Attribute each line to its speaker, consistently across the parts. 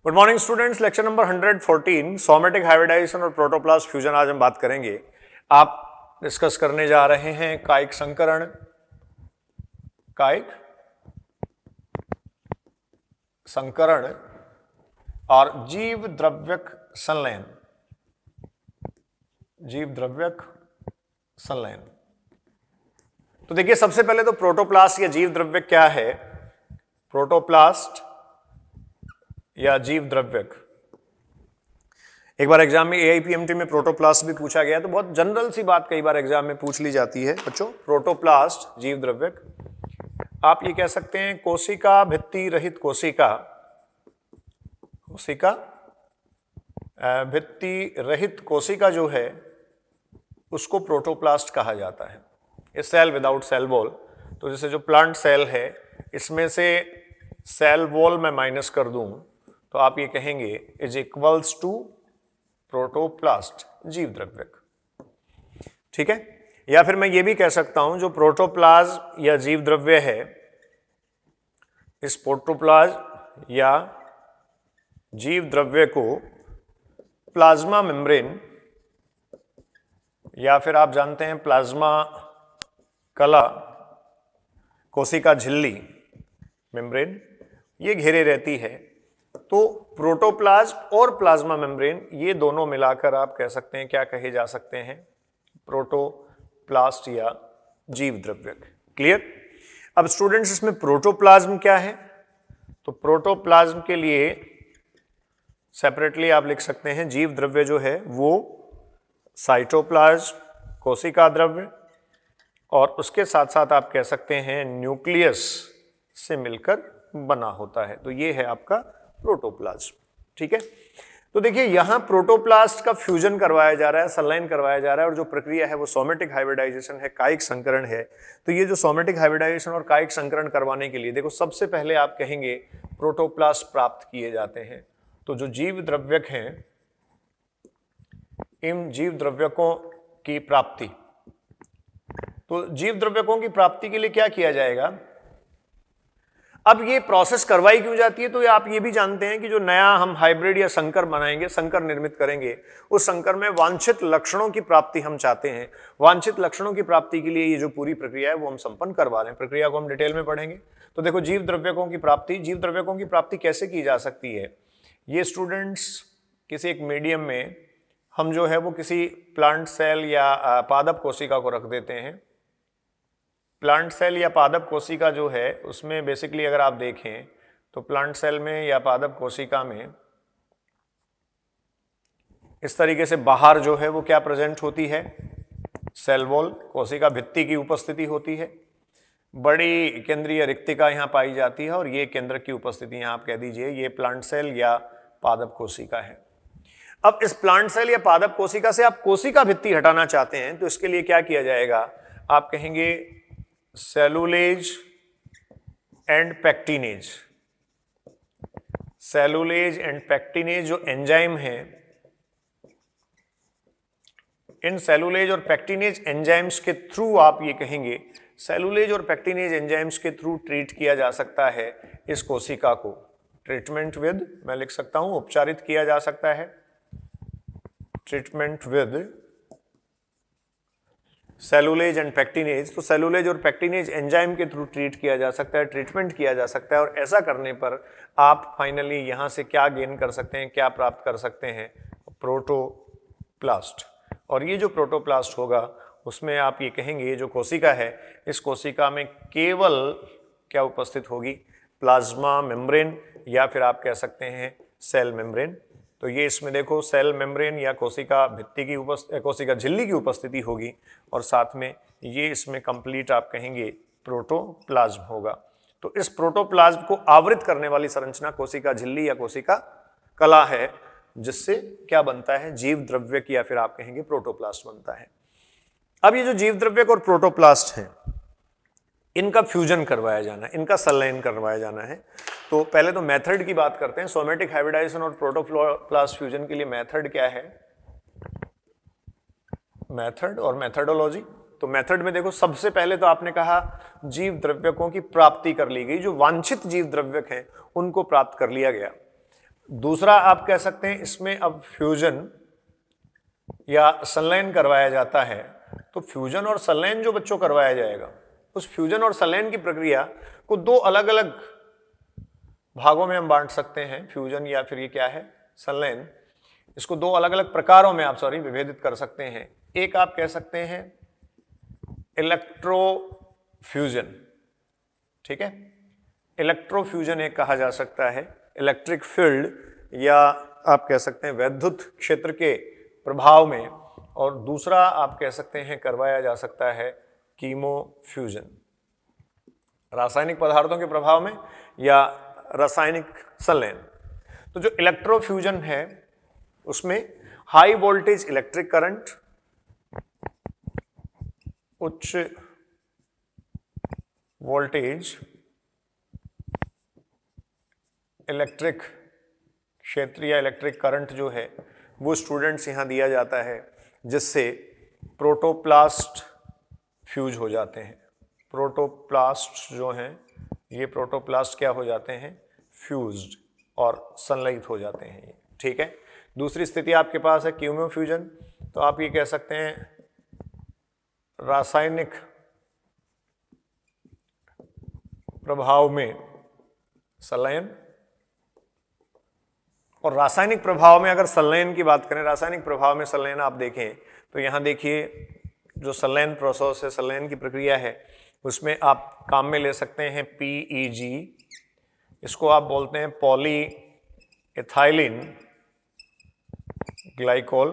Speaker 1: Good morning students, lecture number 114 somatic hybridization और protoplast fusion आज हम बात करेंगे। आप डिस्कस करने जा रहे हैं कायिक संकरण, कायिक संकरण और जीव द्रव्यक संलयन, जीव द्रव्यक संलयन। तो देखिए, सबसे पहले तो प्रोटोप्लास्ट या जीव द्रव्यक क्या है। प्रोटोप्लास्ट या जीव द्रव्यक, एक बार एग्जाम में एआईपीएमटी में प्रोटोप्लास्ट भी पूछा गया, तो बहुत जनरल सी बात कई बार एग्जाम में पूछ ली जाती है बच्चों। प्रोटोप्लास्ट जीव द्रव्यक, आप ये कह सकते हैं कोशिका भित्ति रहित कोशिका, कोशिका भित्ति रहित कोशिका जो है उसको प्रोटोप्लास्ट कहा जाता है। ये सेल विदाउट सेल वॉल, तो जैसे जो प्लांट सेल है इसमें से सेल वॉल मैं माइनस कर दूं तो आप ये कहेंगे इज इक्वल्स टू प्रोटोप्लास्ट जीव द्रव्यक, ठीक है। या फिर मैं ये भी कह सकता हूं जो प्रोटोप्लाज्म या जीव द्रव्य है, इस प्रोटोप्लाज्म या जीव द्रव्य को प्लाज्मा मेम्ब्रेन या फिर आप जानते हैं प्लाज्मा कला, कोशिका झिल्ली मेम्ब्रेन, ये घेरे रहती है। तो प्रोटोप्लाज्म और प्लाज्मा मेम्ब्रेन ये दोनों मिलाकर आप कह सकते हैं, क्या कहे जा सकते हैं, प्रोटोप्लास्ट या जीव द्रव्यक। क्लियर। अब स्टूडेंट्स, इसमें प्रोटोप्लाज्म क्या है, तो प्रोटोप्लाज्म के लिए सेपरेटली आप लिख सकते हैं जीव द्रव्य जो है वो साइटोप्लाज्म कोशिका द्रव्य, और उसके साथ साथ आप कह सकते हैं न्यूक्लियस से मिलकर बना होता है। तो ये है आपका प्रोटोप्लाज्म, ठीक है। तो देखिए, यहां प्रोटोप्लास्ट का फ्यूजन करवाया जा रहा है, संलयन करवाया जा रहा है, और जो प्रक्रिया है वो सोमेटिक हाइब्रिडाइजेशन है, कायिक संकरण है। तो ये जो सोमेटिक हाइब्रिडाइजेशन और कायिक संकरण करवाने के लिए देखो, सबसे पहले आप कहेंगे प्रोटोप्लास्ट प्राप्त किए जाते हैं। तो जो जीव द्रव्यक हैं, इन जीव द्रव्यकों की प्राप्ति, तो जीव द्रव्यकों की प्राप्ति के लिए क्या किया जाएगा। अब ये प्रोसेस करवाई क्यों जाती है, तो आप ये भी जानते हैं कि जो नया हम हाइब्रिड या संकर बनाएंगे, संकर निर्मित करेंगे, उस संकर में वांछित लक्षणों की प्राप्ति हम चाहते हैं। वांछित लक्षणों की प्राप्ति के लिए ये जो पूरी प्रक्रिया है वो हम संपन्न करवा रहे हैं। प्रक्रिया को हम डिटेल में पढ़ेंगे। तो देखो, जीव द्रव्यकों की प्राप्ति, जीव द्रव्यकों की प्राप्ति कैसे की जा सकती है। ये स्टूडेंट्स, किसी एक मीडियम में हम जो है वो किसी प्लांट सेल या पादप कोशिका को रख देते हैं। प्लांट सेल या पादप कोशिका जो है उसमें बेसिकली अगर आप देखें तो प्लांट सेल में या पादप कोशिका में इस तरीके से बाहर जो है वो क्या प्रेजेंट होती है, सेल वॉल, कोशिका भित्ति की उपस्थिति होती है। बड़ी केंद्रीय रिक्तिका यहाँ पाई जाती है, और ये केंद्र की उपस्थिति यहाँ आप कह दीजिए ये प्लांट सेल या पादप कोशिका है। अब इस प्लांट सेल या पादप कोशिका से आप कोशिका भित्ति हटाना चाहते हैं, तो इसके लिए क्या किया जाएगा, आप कहेंगे cellulase and pectinase. Cellulase and pectinase जो एंजाइम है, इन सेलुलेज और पैक्टिनेज एंजाइम्स के थ्रू आप ये कहेंगे, सेलुलेज और पैक्टिनेज एंजाइम्स के थ्रू ट्रीट किया जा सकता है इस कोशिका को। ट्रीटमेंट विद, मैं लिख सकता हूं उपचारित किया जा सकता है, treatment with cellulase and pectinase. तो सेलुलेज और पैक्टिनेज एंजाइम के थ्रू ट्रीट किया जा सकता है, ट्रीटमेंट किया जा सकता है, और ऐसा करने पर आप फाइनली यहां से क्या गेन कर सकते हैं, क्या प्राप्त कर सकते हैं, प्रोटोप्लास्ट। और ये जो प्रोटोप्लास्ट होगा उसमें आप ये कहेंगे ये जो कोशिका है, इस कोशिका में केवल क्या उपस्थित होगी, प्लाज्मा मेम्ब्रेन, या फिर आप कह सकते हैं सेल मेम्ब्रेन। तो ये इसमें देखो सेल मेम्ब्रेन या कोशिका भित्ति की कोशिका झिल्ली की उपस्थिति होगी, और साथ में ये इसमें कंप्लीट आप कहेंगे प्रोटोप्लाज्म होगा। तो इस प्रोटोप्लाज्म को आवृत करने वाली संरचना कोशिका झिल्ली या कोशिका कला है, जिससे क्या बनता है, जीव द्रव्यक या फिर आप कहेंगे प्रोटोप्लास्ट बनता है। अब ये जो जीव द्रव्यक और प्रोटोप्लास्ट हैं, इनका फ्यूजन करवाया जाना है, इनका संलयन करवाया जाना है। तो पहले तो मेथड की बात करते हैं। सोमेटिक हाइब्रिडाइजेशन और प्रोटोप्लास्ट फ्यूजन के लिए मेथड क्या है, मेथड और मेथडोलॉजी। तो मेथड में देखो, सबसे पहले तो आपने कहा जीव द्रव्यकों की प्राप्ति कर ली गई, जो वांछित जीव द्रव्यक हैं उनको प्राप्त कर लिया गया। दूसरा आप कह सकते हैं इसमें अब फ्यूजन या संलयन करवाया जाता है, तो फ्यूजन और संलयन जो बच्चों करवाया जाएगा, उस फ्यूजन और संलयन की प्रक्रिया को दो अलग अलग भागों में हम बांट सकते हैं। फ्यूजन या फिर ये क्या है, संलयन, इसको दो अलग अलग प्रकारों में आप विभेदित कर सकते हैं। एक आप कह सकते हैं इलेक्ट्रोफ्यूजन, ठीक है, इलेक्ट्रोफ्यूजन एक कहा जा सकता है, इलेक्ट्रिक फील्ड या आप कह सकते हैं वैद्युत क्षेत्र के प्रभाव में, और दूसरा आप कह सकते हैं करवाया जा सकता है कीमोफ्यूजन, रासायनिक पदार्थों के प्रभाव में या रासायनिक संलयन। तो जो इलेक्ट्रोफ्यूजन है उसमें हाई वोल्टेज इलेक्ट्रिक करंट, उच्च वोल्टेज इलेक्ट्रिक क्षेत्र या इलेक्ट्रिक करंट जो है वो स्टूडेंट्स यहां दिया जाता है, जिससे प्रोटोप्लास्ट फ्यूज हो जाते हैं। प्रोटोप्लास्ट जो हैं ये प्रोटोप्लास्ट क्या हो जाते हैं, फ्यूज्ड और संलयित हो जाते हैं ये, ठीक है। दूसरी स्थिति आपके पास है कीमोफ्यूजन, तो आप ये कह सकते हैं रासायनिक प्रभाव में संलयन। और रासायनिक प्रभाव में अगर संलयन की बात करें, रासायनिक प्रभाव में संलयन आप देखें तो यहां देखिए जो संलयन प्रोसेस है, संलयन की प्रक्रिया है, उसमें आप काम में ले सकते हैं PEG, इसको आप बोलते हैं poly ethylene glycol,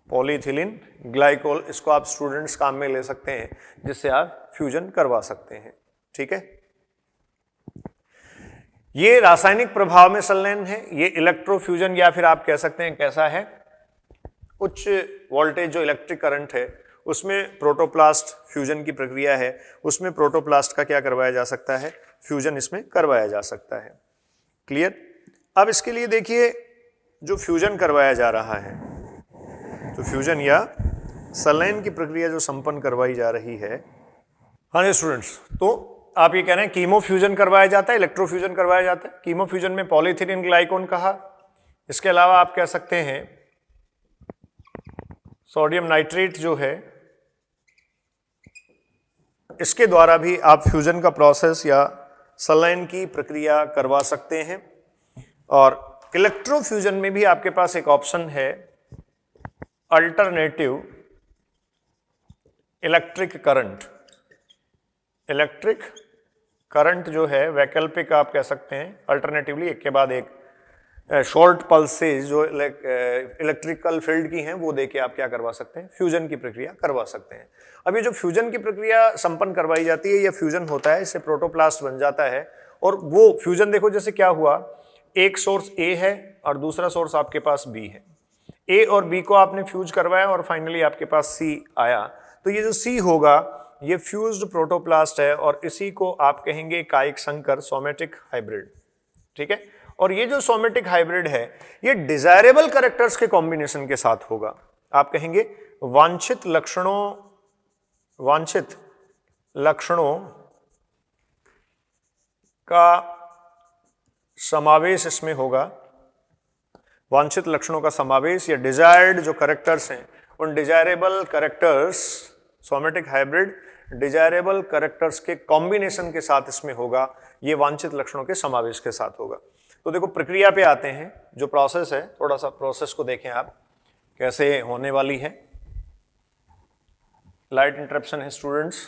Speaker 1: polyethylene glycol, इसको आप स्टूडेंट्स काम में ले सकते हैं, जिससे आप फ्यूजन करवा सकते हैं, ठीक है। ये रासायनिक प्रभाव में संलयन है। ये इलेक्ट्रोफ्यूजन या फिर आप कह सकते हैं कैसा है, उच्च वोल्टेज जो इलेक्ट्रिक करंट है उसमें प्रोटोप्लास्ट फ्यूजन की प्रक्रिया है, उसमें प्रोटोप्लास्ट का क्या करवाया जा सकता है, फ्यूजन इसमें करवाया जा सकता है। क्लियर। अब इसके लिए देखिए जो फ्यूजन करवाया जा रहा है, तो फ्यूजन या संलयन की प्रक्रिया जो संपन्न करवाई जा रही है, हाँ जी स्टूडेंट्स, तो आप ये कह रहे हैं कीमोफ्यूजन करवाया जाता है, इलेक्ट्रोफ्यूजन करवाया जाता है। कीमोफ्यूजन में पॉलीइथिलीन ग्लाइकोल कहा, इसके अलावा आप कह सकते हैं सोडियम नाइट्रेट जो है, इसके द्वारा भी आप फ्यूजन का प्रोसेस या संलयन की प्रक्रिया करवा सकते हैं। और इलेक्ट्रोफ्यूजन में भी आपके पास एक ऑप्शन है alternative electric current. Electric current जो है वैकल्पिक आप कह सकते हैं, अल्टरनेटिवली एक के बाद एक शॉर्ट पल्सेज जो इलेक्ट्रिकल फील्ड की हैं वो देके आप क्या करवा सकते हैं, फ्यूजन की प्रक्रिया करवा सकते हैं। अब ये जो फ्यूजन की प्रक्रिया संपन्न करवाई जाती है, ये फ्यूजन होता है, इससे प्रोटोप्लास्ट बन जाता है। और वो फ्यूजन देखो जैसे क्या हुआ, एक सोर्स ए है और दूसरा सोर्स आपके पास बी है, ए और बी को आपने फ्यूज करवाया और फाइनली आपके पास सी आया। तो ये जो सी होगा ये फ्यूज्ड प्रोटोप्लास्ट है और इसी को आप कहेंगे कायिक संकर, सोमेटिक हाइब्रिड, ठीक है। और ये जो सोमेटिक हाइब्रिड है ये डिजायरेबल कैरेक्टर्स के कॉम्बिनेशन के साथ होगा। आप कहेंगे वांछित लक्षणों का समावेश इसमें होगा, वांछित लक्षणों का समावेश या डिजायर्ड जो कैरेक्टर्स हैं उन desirable characters, somatic hybrid desirable characters के कॉम्बिनेशन के साथ इसमें होगा, ये वांछित लक्षणों के समावेश के साथ होगा। तो देखो प्रक्रिया पे आते हैं, जो प्रोसेस है थोड़ा सा प्रोसेस को देखें आप कैसे होने वाली है। लाइट इंटरप्शन है स्टूडेंट्स।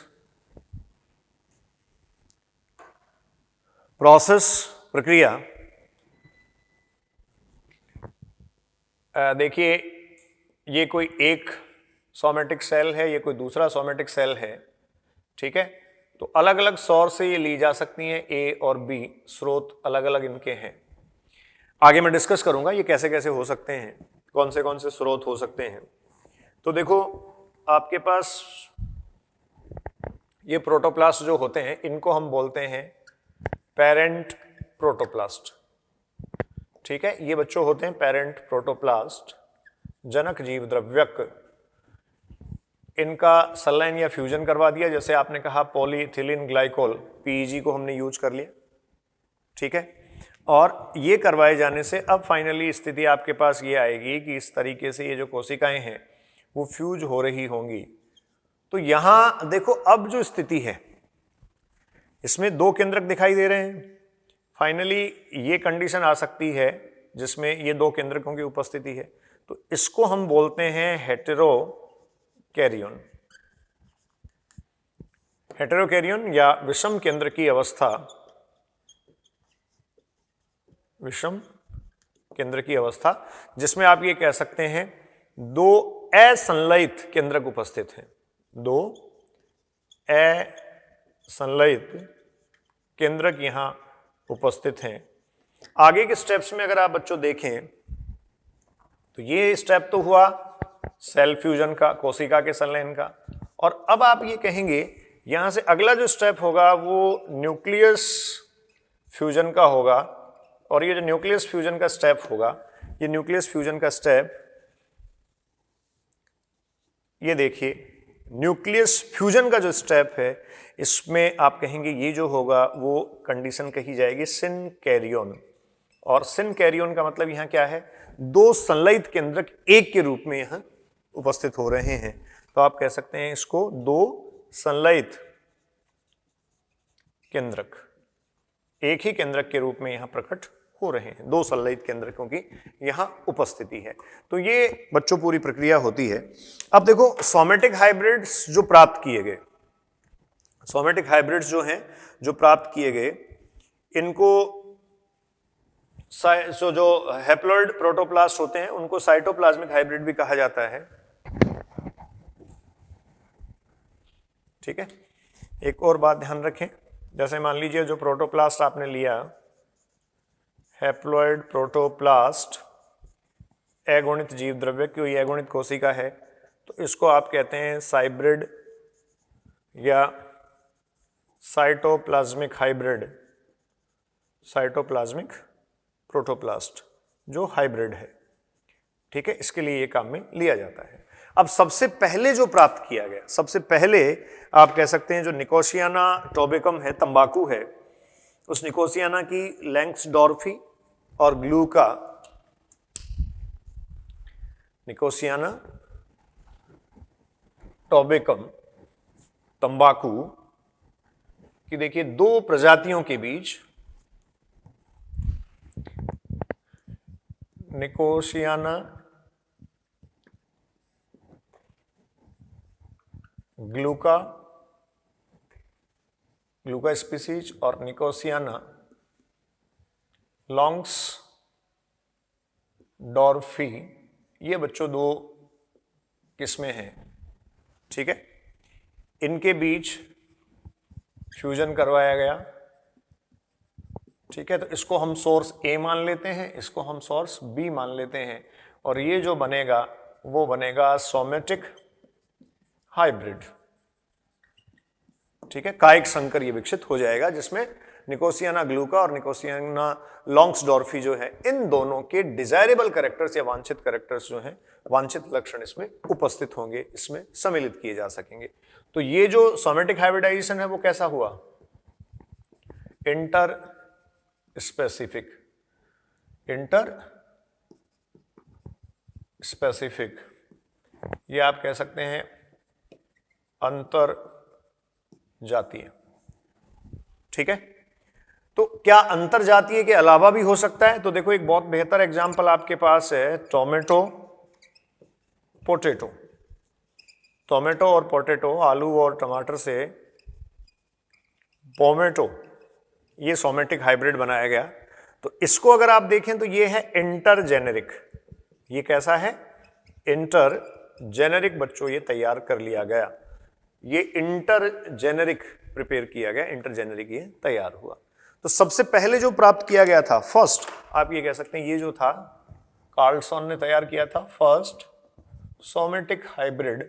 Speaker 1: प्रोसेस प्रक्रिया देखिए ये कोई एक सोमेटिक सेल है, ये कोई दूसरा सोमेटिक सेल है, ठीक है। तो अलग अलग सोर्स से ये ली जा सकती हैं, ए और बी स्रोत अलग अलग इनके हैं। आगे मैं डिस्कस करूंगा ये कैसे कैसे हो सकते हैं, कौन से स्रोत हो सकते हैं। तो देखो आपके पास ये प्रोटोप्लास्ट जो होते हैं इनको हम बोलते हैं पेरेंट प्रोटोप्लास्ट, ठीक है। ये बच्चों होते हैं पेरेंट प्रोटोप्लास्ट, जनक जीव द्रव्यक। इनका संलयन या फ्यूजन करवा दिया, जैसे आपने कहा पॉलीइथिलीन ग्लाइकोल, PEG को हमने यूज कर लिया, ठीक है। और ये करवाए जाने से अब फाइनली स्थिति आपके पास ये आएगी कि इस तरीके से ये जो कोशिकाएं हैं वो फ्यूज हो रही होंगी। तो यहां देखो अब जो स्थिति है इसमें 2 केंद्रक दिखाई दे रहे हैं। फाइनली ये कंडीशन आ सकती है जिसमें ये 2 केंद्रकों की उपस्थिति है, तो इसको हम बोलते हैं हेटेरोकैरियोन। हेटेरोकैरियोन या विषम केंद्र की अवस्था, विषम केंद्र की अवस्था, जिसमें आप ये कह सकते हैं 2 असंलयित केंद्रक उपस्थित हैं। 2 असंलयित केंद्रक यहां उपस्थित हैं। आगे के स्टेप्स में अगर आप बच्चों देखें तो ये स्टेप तो हुआ सेल फ्यूजन का, कोशिका के संलयन का, और अब आप ये कहेंगे यहां से अगला जो स्टेप होगा वो न्यूक्लियस फ्यूजन का होगा। और ये जो न्यूक्लियस फ्यूजन का स्टेप होगा, ये न्यूक्लियस फ्यूजन का स्टेप, ये देखिए न्यूक्लियस फ्यूजन का जो स्टेप है इसमें आप कहेंगे ये जो होगा वो कंडीशन कही जाएगी सिनकैरियोन। और सिनकैरियोन का मतलब यहां क्या है, 2 संलयित केंद्रक एक के रूप में यहां उपस्थित हो रहे हैं। तो आप कह सकते हैं इसको 2 संलयित केंद्रक एक ही केंद्रक के रूप में यहां प्रकट हो रहे हैं। 2 संलयित केंद्रकों की यहां उपस्थिति है। तो ये बच्चों पूरी प्रक्रिया होती है। अब देखो सोमेटिक हाइब्रिड्स जो प्राप्त किए गए, सोमेटिक हाइब्रिड्स जो हैं जो प्राप्त किए गए, इनको जो हैप्लॉइड प्रोटोप्लास्ट होते हैं उनको साइटोप्लाज्मिक हाइब्रिड भी कहा जाता है। ठीक है, एक और बात ध्यान रखें, जैसे मान लीजिए जो प्रोटोप्लास्ट आपने लिया, हैप्लॉइड प्रोटोप्लास्ट, अगुणित जीव द्रव्य, कोई अगुणित कोशिका है, तो इसको आप कहते हैं साइब्रिड या साइटोप्लाज्मिक हाइब्रिड, साइटोप्लाज्मिक प्रोटोप्लास्ट जो हाइब्रिड है। ठीक है, इसके लिए ये काम में लिया जाता है। अब सबसे पहले जो प्राप्त किया गया, सबसे पहले आप कह सकते हैं जो निकोसियाना टोबेकम है, तंबाकू है, उस निकोसियाना की लैंग्सडॉर्फी और ग्लूका, निकोसियाना टोबेकम तंबाकू की देखिए 2 प्रजातियों के बीच, निकोसियाना ग्लूका, ग्लूका स्पीसीज, और निकोसियाना लॉन्ग्स डॉर्फी, ये बच्चों 2 किस्में हैं। ठीक है, इनके बीच फ्यूजन करवाया गया। ठीक है, तो इसको हम सोर्स ए मान लेते हैं, इसको हम सोर्स बी मान लेते हैं, और ये जो बनेगा वो बनेगा सोमेटिक हाइब्रिड। ठीक है, कायिक संकर ये विकसित हो जाएगा, जिसमें निकोसियाना ग्लूका और निकोसियाना लॉन्ग्सडॉर्फी जो है, इन दोनों के डिजायरेबल कैरेक्टर्स या वांछित कैरेक्टर्स जो हैं, वांछित लक्षण इसमें उपस्थित होंगे, इसमें सम्मिलित किए जा सकेंगे। तो ये जो सोमेटिक हाइब्रिडाइजेशन है वो कैसा हुआ, इंटर स्पेसिफिक, इंटर स्पेसिफिक, ये आप कह सकते हैं अंतर जातीय। ठीक है, तो क्या अंतर जातीय के अलावा भी हो सकता है? तो देखो एक बहुत बेहतर एग्जांपल आपके पास है टोमेटो पोटैटो। टोमेटो और पोटैटो, आलू और टमाटर से पोमेटो, ये सोमेटिक हाइब्रिड बनाया गया। तो इसको अगर आप देखें तो ये है इंटरजेनेरिक। ये कैसा है, इंटरजेनेरिक बच्चों, ये तैयार कर लिया गया, ये इंटरजेनेरिक प्रिपेयर किया गया, इंटरजेनेरिक ये तैयार हुआ। तो सबसे पहले जो प्राप्त किया गया था, फर्स्ट आप ये कह सकते हैं, ये जो था कार्लसन ने तैयार किया था, फर्स्ट सोमेटिक हाइब्रिड,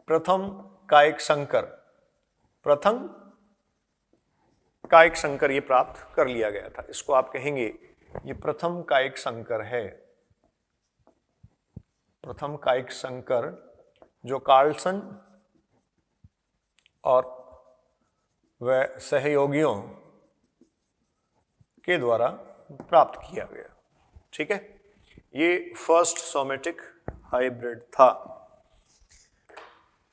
Speaker 1: प्रथम कायिक संकर, प्रथम कायिक संकर ये प्राप्त कर लिया गया था। इसको आप कहेंगे ये प्रथम कायिक संकर है, प्रथम कायिक संकर जो कार्लसन और वह सहयोगियों के द्वारा प्राप्त किया गया। ठीक है, ये फर्स्ट सोमेटिक हाइब्रिड था।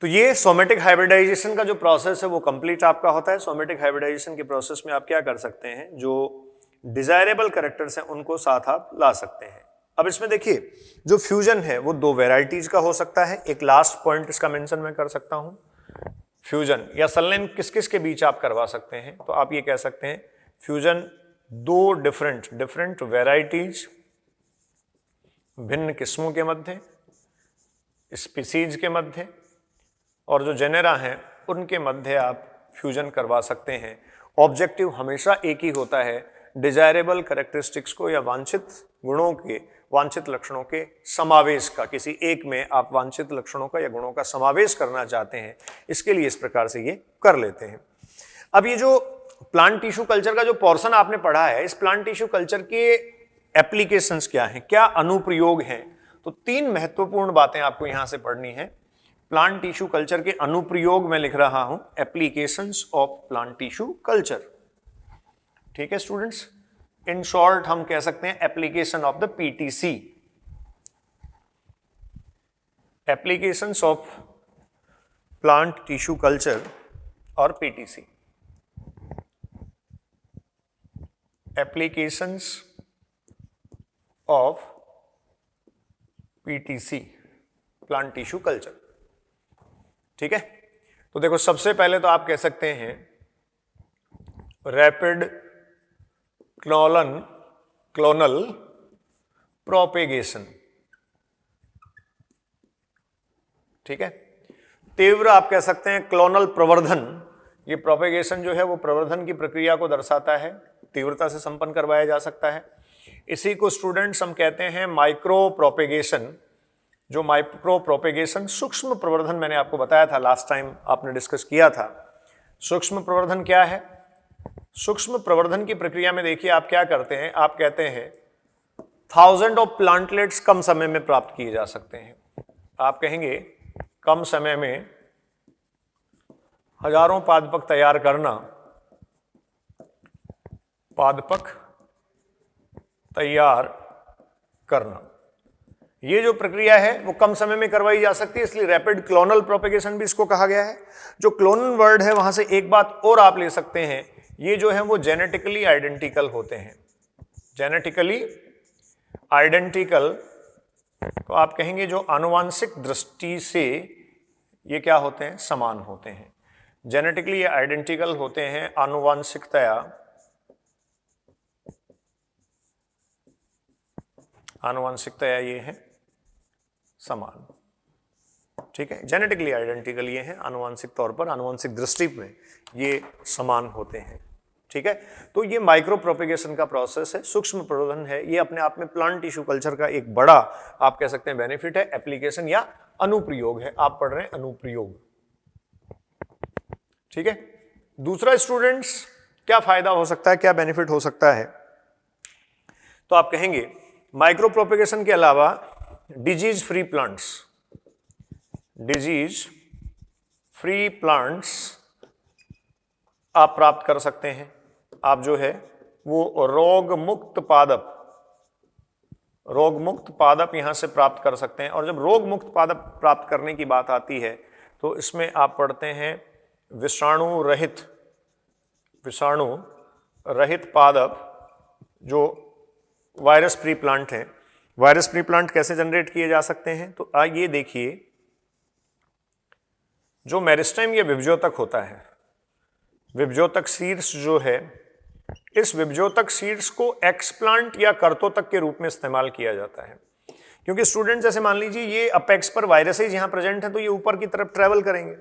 Speaker 1: तो ये सोमेटिक हाइब्रिडाइजेशन का जो प्रोसेस है वो कंप्लीट आपका होता है। सोमेटिक हाइब्रिडाइजेशन के प्रोसेस में आप क्या कर सकते हैं, जो डिजायरेबल कैरेक्टर्स हैं उनको साथ आप ला सकते हैं। अब इसमें देखिए, जो फ्यूजन है वो दो वेराइटीज का हो सकता है। एक लास्ट पॉइंट इसका मेंशन मैं कर सकता हूं, फ्यूजन या संलयन किस किस के बीच आप करवा सकते हैं, तो आप ये कह सकते हैं फ्यूजन दो डिफरेंट वेराइटीज, भिन्न किस्मों के मध्य, स्पीसीज के मध्य और जो जेनेरा हैं उनके मध्य आप फ्यूजन करवा सकते हैं। ऑब्जेक्टिव हमेशा एक ही होता है, डिजायरेबल कैरेक्टरिस्टिक्स को या वांछित गुणों के, वांछित लक्षणों के समावेश का, किसी एक में आप वांछित लक्षणों का या गुणों का समावेश करना चाहते हैं, इसके लिए इस प्रकार से ये कर लेते हैं। अब ये जो प्लांट टिश्यू कल्चर का जो पोर्शन आपने पढ़ा है, इस प्लांट टिश्यू कल्चर के एप्लीकेशंस क्या हैं, क्या अनुप्रयोग हैं, तो तीन महत्वपूर्ण बातें आपको यहां से पढ़नी है। प्लांट टिश्यू कल्चर के अनुप्रयोग में लिख रहा हूं, applications of plant tissue culture. ठीक है स्टूडेंट्स, इन शॉर्ट हम कह सकते हैं application of the PTC, applications of plant tissue culture और PTC, applications of PTC, plant tissue culture. ठीक है, तो देखो सबसे पहले तो आप कह सकते हैं रैपिड क्लोनल प्रोपेगेशन। ठीक है, तीव्र आप कह सकते हैं क्लोनल प्रवर्धन। ये प्रोपेगेशन जो है वो प्रवर्धन की प्रक्रिया को दर्शाता है, तीव्रता से संपन्न करवाया जा सकता है। इसी को स्टूडेंट्स हम कहते हैं माइक्रो प्रोपेगेशन। जो माइक्रो प्रोपेगेशन, सूक्ष्म प्रवर्धन मैंने आपको बताया था लास्ट टाइम, आपने डिस्कस किया था। सूक्ष्म प्रवर्धन क्या है? सूक्ष्म प्रवर्धन की प्रक्रिया में देखिए आप क्या करते हैं, आप कहते हैं 1000 ऑफ प्लांटलेट्स कम समय में प्राप्त किए जा सकते हैं। आप कहेंगे कम समय में हजारों पादपक तैयार करना, पादपक तैयार करना, ये जो प्रक्रिया है वो कम समय में करवाई जा सकती है, इसलिए रैपिड क्लोनल प्रोपेगेशन भी इसको कहा गया है। जो क्लोनल वर्ड है वहां से एक बात और आप ले सकते हैं, ये जो है वो जेनेटिकली आइडेंटिकल होते हैं। जेनेटिकली आइडेंटिकल, तो आप कहेंगे जो आनुवांशिक दृष्टि से ये क्या होते हैं, समान होते हैं। जेनेटिकली आइडेंटिकल होते हैं, आनुवांशिकतया ये है समान। ठीक है, जेनेटिकली आइडेंटिकल ये हैं, आनुवांशिक तौर पर, आनुवांशिक दृष्टि में ये समान होते हैं। ठीक है, तो ये माइक्रो प्रोपेगेशन का प्रोसेस है, सूक्ष्म प्रवर्धन है। ये अपने आप में प्लांट टिश्यू कल्चर का एक बड़ा आप कह सकते हैं बेनिफिट है, एप्लीकेशन या अनुप्रयोग है। आप पढ़ रहे हैं अनुप्रयोग। ठीक है, दूसरा स्टूडेंट्स क्या फायदा हो सकता है, क्या बेनिफिट हो सकता है, तो आप कहेंगे माइक्रो प्रोपेगेशन के अलावा disease free plants, disease free plants आप प्राप्त कर सकते हैं। आप जो है वो रोग मुक्त पादप यहां से प्राप्त कर सकते हैं। और जब रोग मुक्त पादप प्राप्त करने की बात आती है तो इसमें आप पढ़ते हैं विषाणु रहित पादप, जो वायरस फ्री प्लांट हैं। वायरस फ्री प्लांट कैसे जनरेट किए जा सकते हैं, तो आइए देखिए, जो मेरिस्टेम या विभ्योतक होता है, विभ्योतक सीड्स जो है, इस विभ्योतक सीड्स को एक्सप्लांट या कर्तोतक के रूप में इस्तेमाल किया जाता है। क्योंकि स्टूडेंट जैसे मान लीजिए ये अपेक्स पर वायरसेज यहां प्रेजेंट है तो ये ऊपर की तरफ ट्रेवल करेंगे,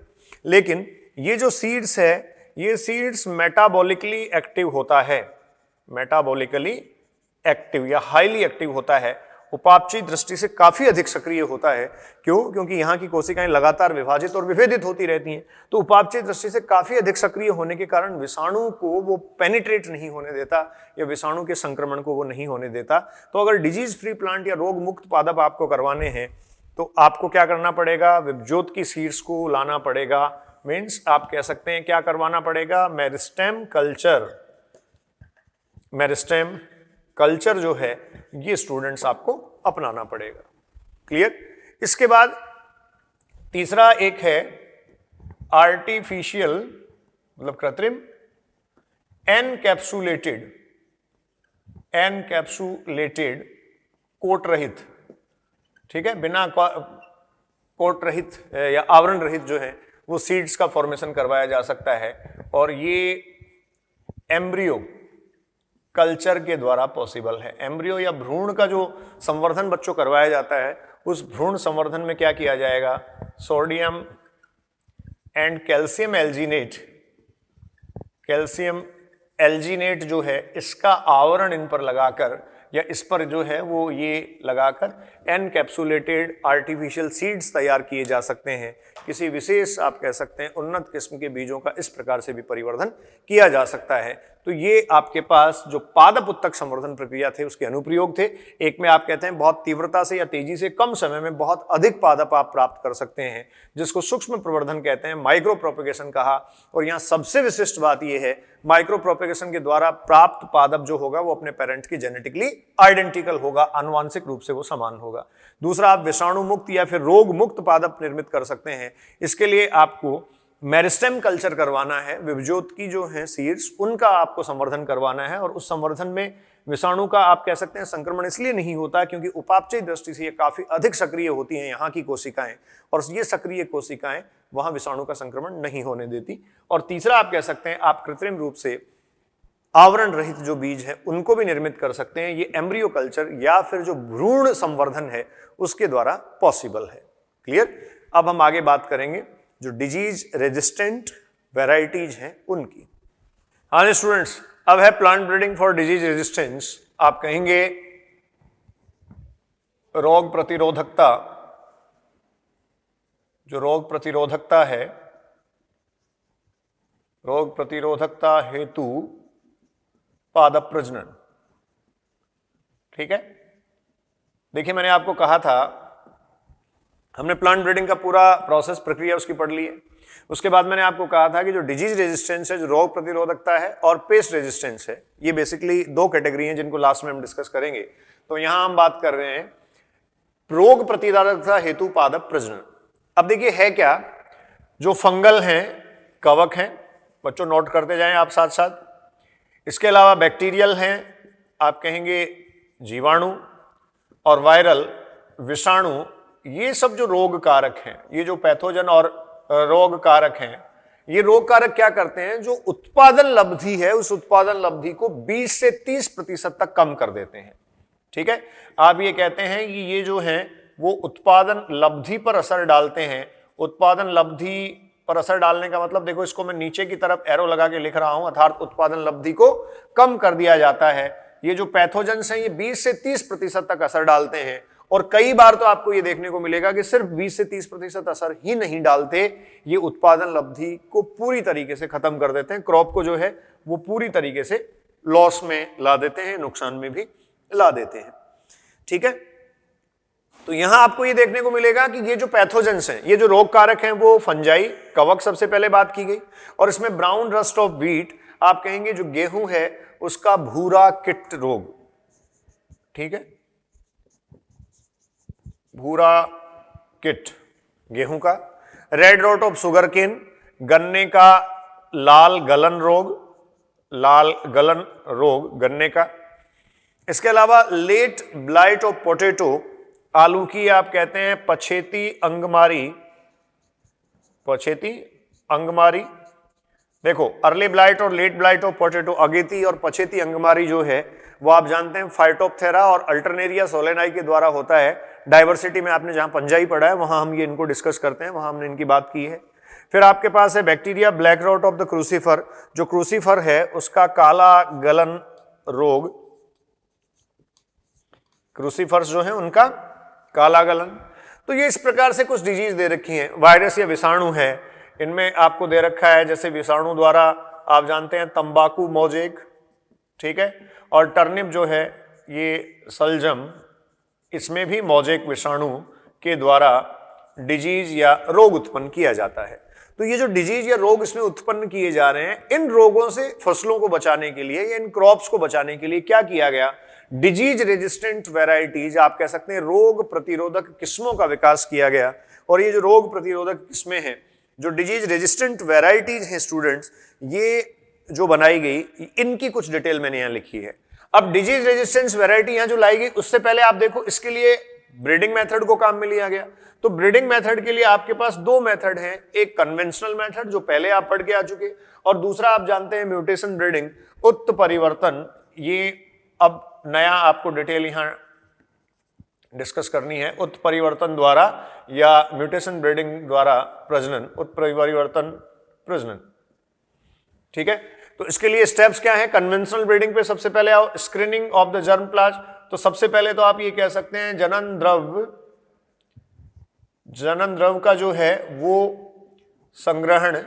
Speaker 1: लेकिन ये जो सीड्स है, ये सीड्स मेटाबॉलिकली एक्टिव होता है, मेटाबॉलिकली एक्टिव या हाईली एक्टिव होता है, उपापचयी दृष्टि से काफी अधिक सक्रिय होता है। क्यों? क्योंकि यहाँ की कोशिकाएं लगातार विभाजित और विभेदित होती रहती हैं, तो उपापचयी दृष्टि से काफी अधिक सक्रिय होने के कारण विषाणु को वो पेनिट्रेट नहीं होने देता या विषाणु के संक्रमण को वो नहीं होने देता। तो अगर डिजीज फ्री प्लांट या रोग मुक्त पादप आपको करवाने हैं तो आपको क्या करना पड़ेगा, विभ्योत की सीड्स को लाना पड़ेगा। मीन्स आप कह सकते हैं क्या करवाना पड़ेगा, मेरिस्टेम कल्चर, मेरिस्टेम कल्चर जो है ये स्टूडेंट्स आपको अपनाना पड़ेगा। क्लियर? इसके बाद तीसरा एक है आर्टिफिशियल मतलब कृत्रिम एनकैप्सुलेटेड कोट रहित, ठीक है, बिना कोट रहित या आवरण रहित जो है वो सीड्स का फॉर्मेशन करवाया जा सकता है, और ये एम्ब्रियो कल्चर के द्वारा पॉसिबल है। एम्ब्रियो या भ्रूण का जो संवर्धन बच्चों करवाया जाता है, उस भ्रूण संवर्धन में क्या किया जाएगा, सोडियम एंड कैल्शियम एल्जीनेट जो है इसका आवरण इन पर लगाकर या इस पर जो है वो ये लगाकर एनकैप्सुलेटेड आर्टिफिशियल सीड्स तैयार किए जा सकते हैं। किसी विशेष आप कह सकते हैं उन्नत किस्म के बीजों का इस प्रकार से भी परिवर्धन किया जा सकता है। तो ये आपके पास जो पादप उत्तक संवर्धन प्रक्रिया थे उसके अनुप्रयोग थे। एक में आप कहते हैं बहुत तीव्रता से या तेजी से कम समय में बहुत अधिक पादप आप प्राप्त कर सकते हैं, जिसको सूक्ष्म प्रवर्धन कहते हैं, माइक्रो प्रोपेगेशन कहा। और यहाँ सबसे विशिष्ट बात यह है माइक्रो प्रोपेगेशन के द्वारा प्राप्त पादप जो होगा वो अपने पेरेंट की जेनेटिकली आइडेंटिकल होगा, आनुवांशिक रूप से वो समान होगा। दूसरा, आप विषाणु मुक्त या फिर रोग मुक्त पादप निर्मित कर सकते हैं। इसके लिए आपको मेरिस्टेम कल्चर करवाना है, विभजोत की जो है सीड्स उनका आपको संवर्धन करवाना है, और उस संवर्धन में विषाणु का आप कह सकते हैं संक्रमण इसलिए नहीं होता क्योंकि उपापचय दृष्टि से ये काफी अधिक सक्रिय होती हैं यहाँ की कोशिकाएं, और ये सक्रिय कोशिकाएं वहां विषाणु का संक्रमण नहीं होने देती। और तीसरा आप कह सकते हैं आप कृत्रिम रूप से आवरण रहित जो बीज है उनको भी निर्मित कर सकते हैं। ये एम्ब्रियो कल्चर या फिर जो भ्रूण संवर्धन है उसके द्वारा पॉसिबल है। क्लियर? अब हम आगे बात करेंगे जो डिजीज रेजिस्टेंट वैरायटीज हैं उनकी। हाँ स्टूडेंट्स, अब है plant breeding for disease resistance. आप कहेंगे रोग प्रतिरोधकता, जो रोग प्रतिरोधकता है, रोग प्रतिरोधकता हेतु पादप प्रजनन। ठीक है, देखिए मैंने आपको कहा था हमने प्लांट ब्रीडिंग का पूरा प्रोसेस प्रक्रिया उसकी पढ़ ली है। उसके बाद मैंने आपको कहा था कि जो डिजीज रेजिस्टेंस है, जो रोग प्रतिरोधकता है, और पेस्ट रेजिस्टेंस है, ये बेसिकली दो कैटेगरी हैं जिनको लास्ट में हम डिस्कस करेंगे। तो यहां हम बात कर रहे हैं रोग प्रतिरोधकता हेतु पादप प्रजनन। अब देखिए है क्या, जो फंगल हैं, कवक हैं, बच्चों नोट करते जाएं आप साथ साथ। इसके अलावा बैक्टीरियल हैं, आप कहेंगे जीवाणु, और वायरल विषाणु, ये सब जो रोग कारक हैं, ये जो पैथोजन और रोग कारक हैं, ये रोग कारक क्या करते हैं, जो उत्पादन लब्धि है उस उत्पादन लब्धि को 20 से 30% तक कम कर देते हैं। ठीक है, आप ये कहते हैं कि ये जो है वो उत्पादन लब्धि पर असर डालते हैं। उत्पादन लब्धि पर असर डालने का मतलब देखो, इसको मैं नीचे की तरफ एरो लगा के लिख रहा हूं, अर्थात उत्पादन लब्धि को कम कर दिया जाता है। ये जो पैथोजेंस हैं ये 20 से 30% तक असर डालते हैं, और कई बार तो आपको ये देखने को मिलेगा कि सिर्फ 20 से 30% असर ही नहीं डालते, ये उत्पादन लब्धि को पूरी तरीके से खत्म कर देते हैं, क्रॉप को जो है वो पूरी तरीके से लॉस में ला देते हैं, नुकसान में भी ला देते हैं। ठीक है, तो यहां आपको ये देखने को मिलेगा कि ये जो पैथोजेंस हैं, ये जो रोग कारक हैं, वो फंजाई, कवक सबसे पहले बात की गई, और इसमें ब्राउन रस्ट ऑफ व्हीट, आप कहेंगे जो गेहूं है उसका भूरा किट रोग। ठीक है, भूरा किट गेहूं का। Red rot of sugar cane, गन्ने का लाल गलन रोग, लाल गलन रोग गन्ने का। इसके अलावा लेट ब्लाइट ऑफ पोटैटो, आलू की आप कहते हैं पछेती अंगमारी, पछेती अंगमारी। देखो अर्ली ब्लाइट और लेट ब्लाइट ऑफ पोटैटो, अगेती और पछेती अंगमारी जो है वो आप जानते हैं फाइटोप्थेरा और अल्टरनेरिया सोलेनाई के द्वारा होता है। डाइवर्सिटी में आपने जहां पंजाई पढ़ा है वहां हम ये इनको डिस्कस करते हैं, वहां हमने इनकी बात की है। फिर आपके पास है bacteria black rot of the crucifer, जो क्रूसीफर है उसका काला गलन रोग, क्रूसीफर्स जो है उनका काला गलन। तो ये इस प्रकार से कुछ डिजीज दे रखी हैं। वायरस या विषाणु है, इनमें आपको दे रखा है जैसे विषाणु द्वारा आप जानते हैं तंबाकू मोजेक, ठीक है, और टर्निप जो है ये सलजम, इसमें भी मोजेक विषाणु के द्वारा डिजीज या रोग उत्पन्न किया जाता है। तो ये जो डिजीज या रोग इसमें उत्पन्न किए जा रहे हैं, इन रोगों से फसलों को बचाने के लिए या इन क्रॉप्स को बचाने के लिए क्या किया गया, डिजीज रेजिस्टेंट वेराइटीज, आप कह सकते हैं रोग प्रतिरोधक किस्मों का विकास किया गया। और ये जो रोग प्रतिरोधक किस्में हैं, जो डिजीज रेजिस्टेंट वेराइटीज हैं स्टूडेंट्स, ये जो बनाई गई, इनकी कुछ डिटेल मैंने यहां लिखी है। अब डिजीज रेजिस्टेंस वेराइटी यहां जो लाई गई, उससे पहले आप देखो इसके लिए ब्रीडिंग मेथड को काम में लिया गया। तो ब्रीडिंग मेथड के लिए आपके पास दो मेथड हैं, एक कन्वेंशनल मेथड जो पहले आप पढ़ के आ चुके, और दूसरा आप जानते हैं म्यूटेशन ब्रीडिंग, उत्परिवर्तन। ये अब नया आपको डिटेल यहां डिस्कस करनी है। उत्परिवर्तन द्वारा या म्यूटेशन ब्रीडिंग द्वारा प्रजनन, उत्परिवर्तन प्रजनन, ठीक है। तो इसके लिए स्टेप्स क्या है? कन्वेंशनल ब्रीडिंग पे सबसे पहले आओ, screening of the germ plasm. तो सबसे पहले तो आप ये कह सकते हैं जनन द्रव का जो है वो संग्रहण,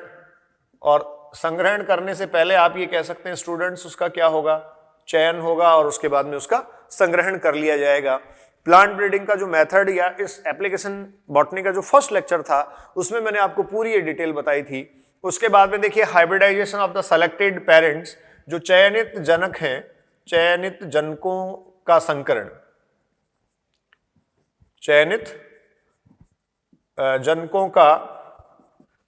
Speaker 1: और संग्रहण करने से पहले आप ये कह सकते हैं स्टूडेंट्स उसका क्या होगा? चयन होगा, और उसके बाद में उसका संग्रहण कर लिया जाएगा। प्लांट ब्रीडिंग का जो मेथड या इस एप्लीकेशन बॉटनी का जो फर्स्ट लेक्चर था, उसमें मैंने आपको पूरी ये डिटेल बताई थी। उसके बाद में देखिए hybridization of the selected parents, जो चयनित जनक हैं, चयनित जनकों का संकरण, चयनित जनकों का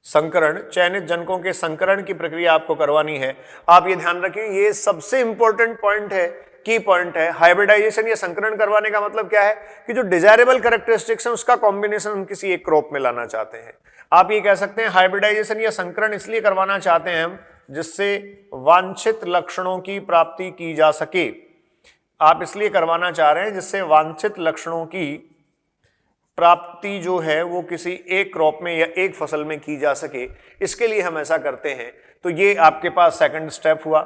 Speaker 1: संकरण, चयनित जनकों के संकरण की प्रक्रिया आपको करवानी है। आप ये ध्यान रखें, ये सबसे इंपॉर्टेंट पॉइंट है, की पॉइंट है। हाइब्रिडाइजेशन या संकरण करवाने का मतलब क्या है कि जो डिजायरेबल कैरेक्टरिस्टिक्स है उसका कॉम्बिनेशन हम किसी एक क्रॉप में लाना चाहते हैं। आप ये कह सकते हैं हाइब्रिडाइजेशन या संकरण इसलिए करवाना चाहते हैं हम जिससे वांछित लक्षणों की प्राप्ति की जा सके। आप इसलिए करवाना चाह रहे हैं जिससे वांछित लक्षणों की प्राप्ति जो है वो किसी एक क्रॉप में या एक फसल में की जा सके, इसके लिए हम ऐसा करते हैं। तो ये आपके पास सेकंड स्टेप हुआ।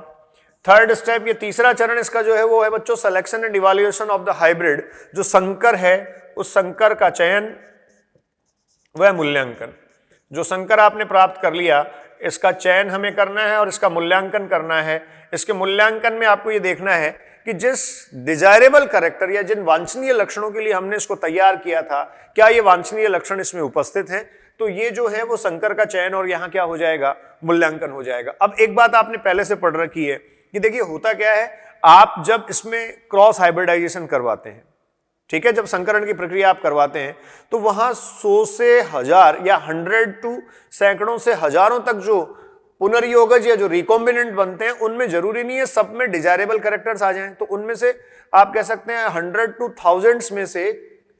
Speaker 1: थर्ड स्टेप, ये तीसरा चरण इसका जो है वो है बच्चों selection and evaluation of the hybrid. जो संकर है उस संकर का चयन वह मूल्यांकन। जो संकर आपने प्राप्त कर लिया, इसका चयन हमें करना है और इसका मूल्यांकन करना है। इसके मूल्यांकन में आपको ये देखना है कि जिस डिजायरेबल कैरेक्टर या जिन वांछनीय लक्षणों के लिए हमने इसको तैयार किया था, क्या ये वांछनीय लक्षण इसमें उपस्थित हैं? तो ये जो है वो संकर का चयन और यहाँ क्या हो जाएगा? मूल्यांकन हो जाएगा। अब एक बात आपने पहले से पढ़ रखी है कि देखिए होता क्या है, आप जब इसमें क्रॉस हाइब्रिडाइजेशन करवाते हैं, ठीक है, जब संकरण की प्रक्रिया आप करवाते हैं तो वहां 100 से 1000 या 100 टू सैकड़ों से हजारों तक जो पुनर्योगज या जो रिकॉम्बिनेंट बनते हैं, उनमें जरूरी नहीं है सब में डिजायरेबल कैरेक्टर्स आ जाएं। तो उनमें से आप कह सकते हैं 100 टू 1000 में से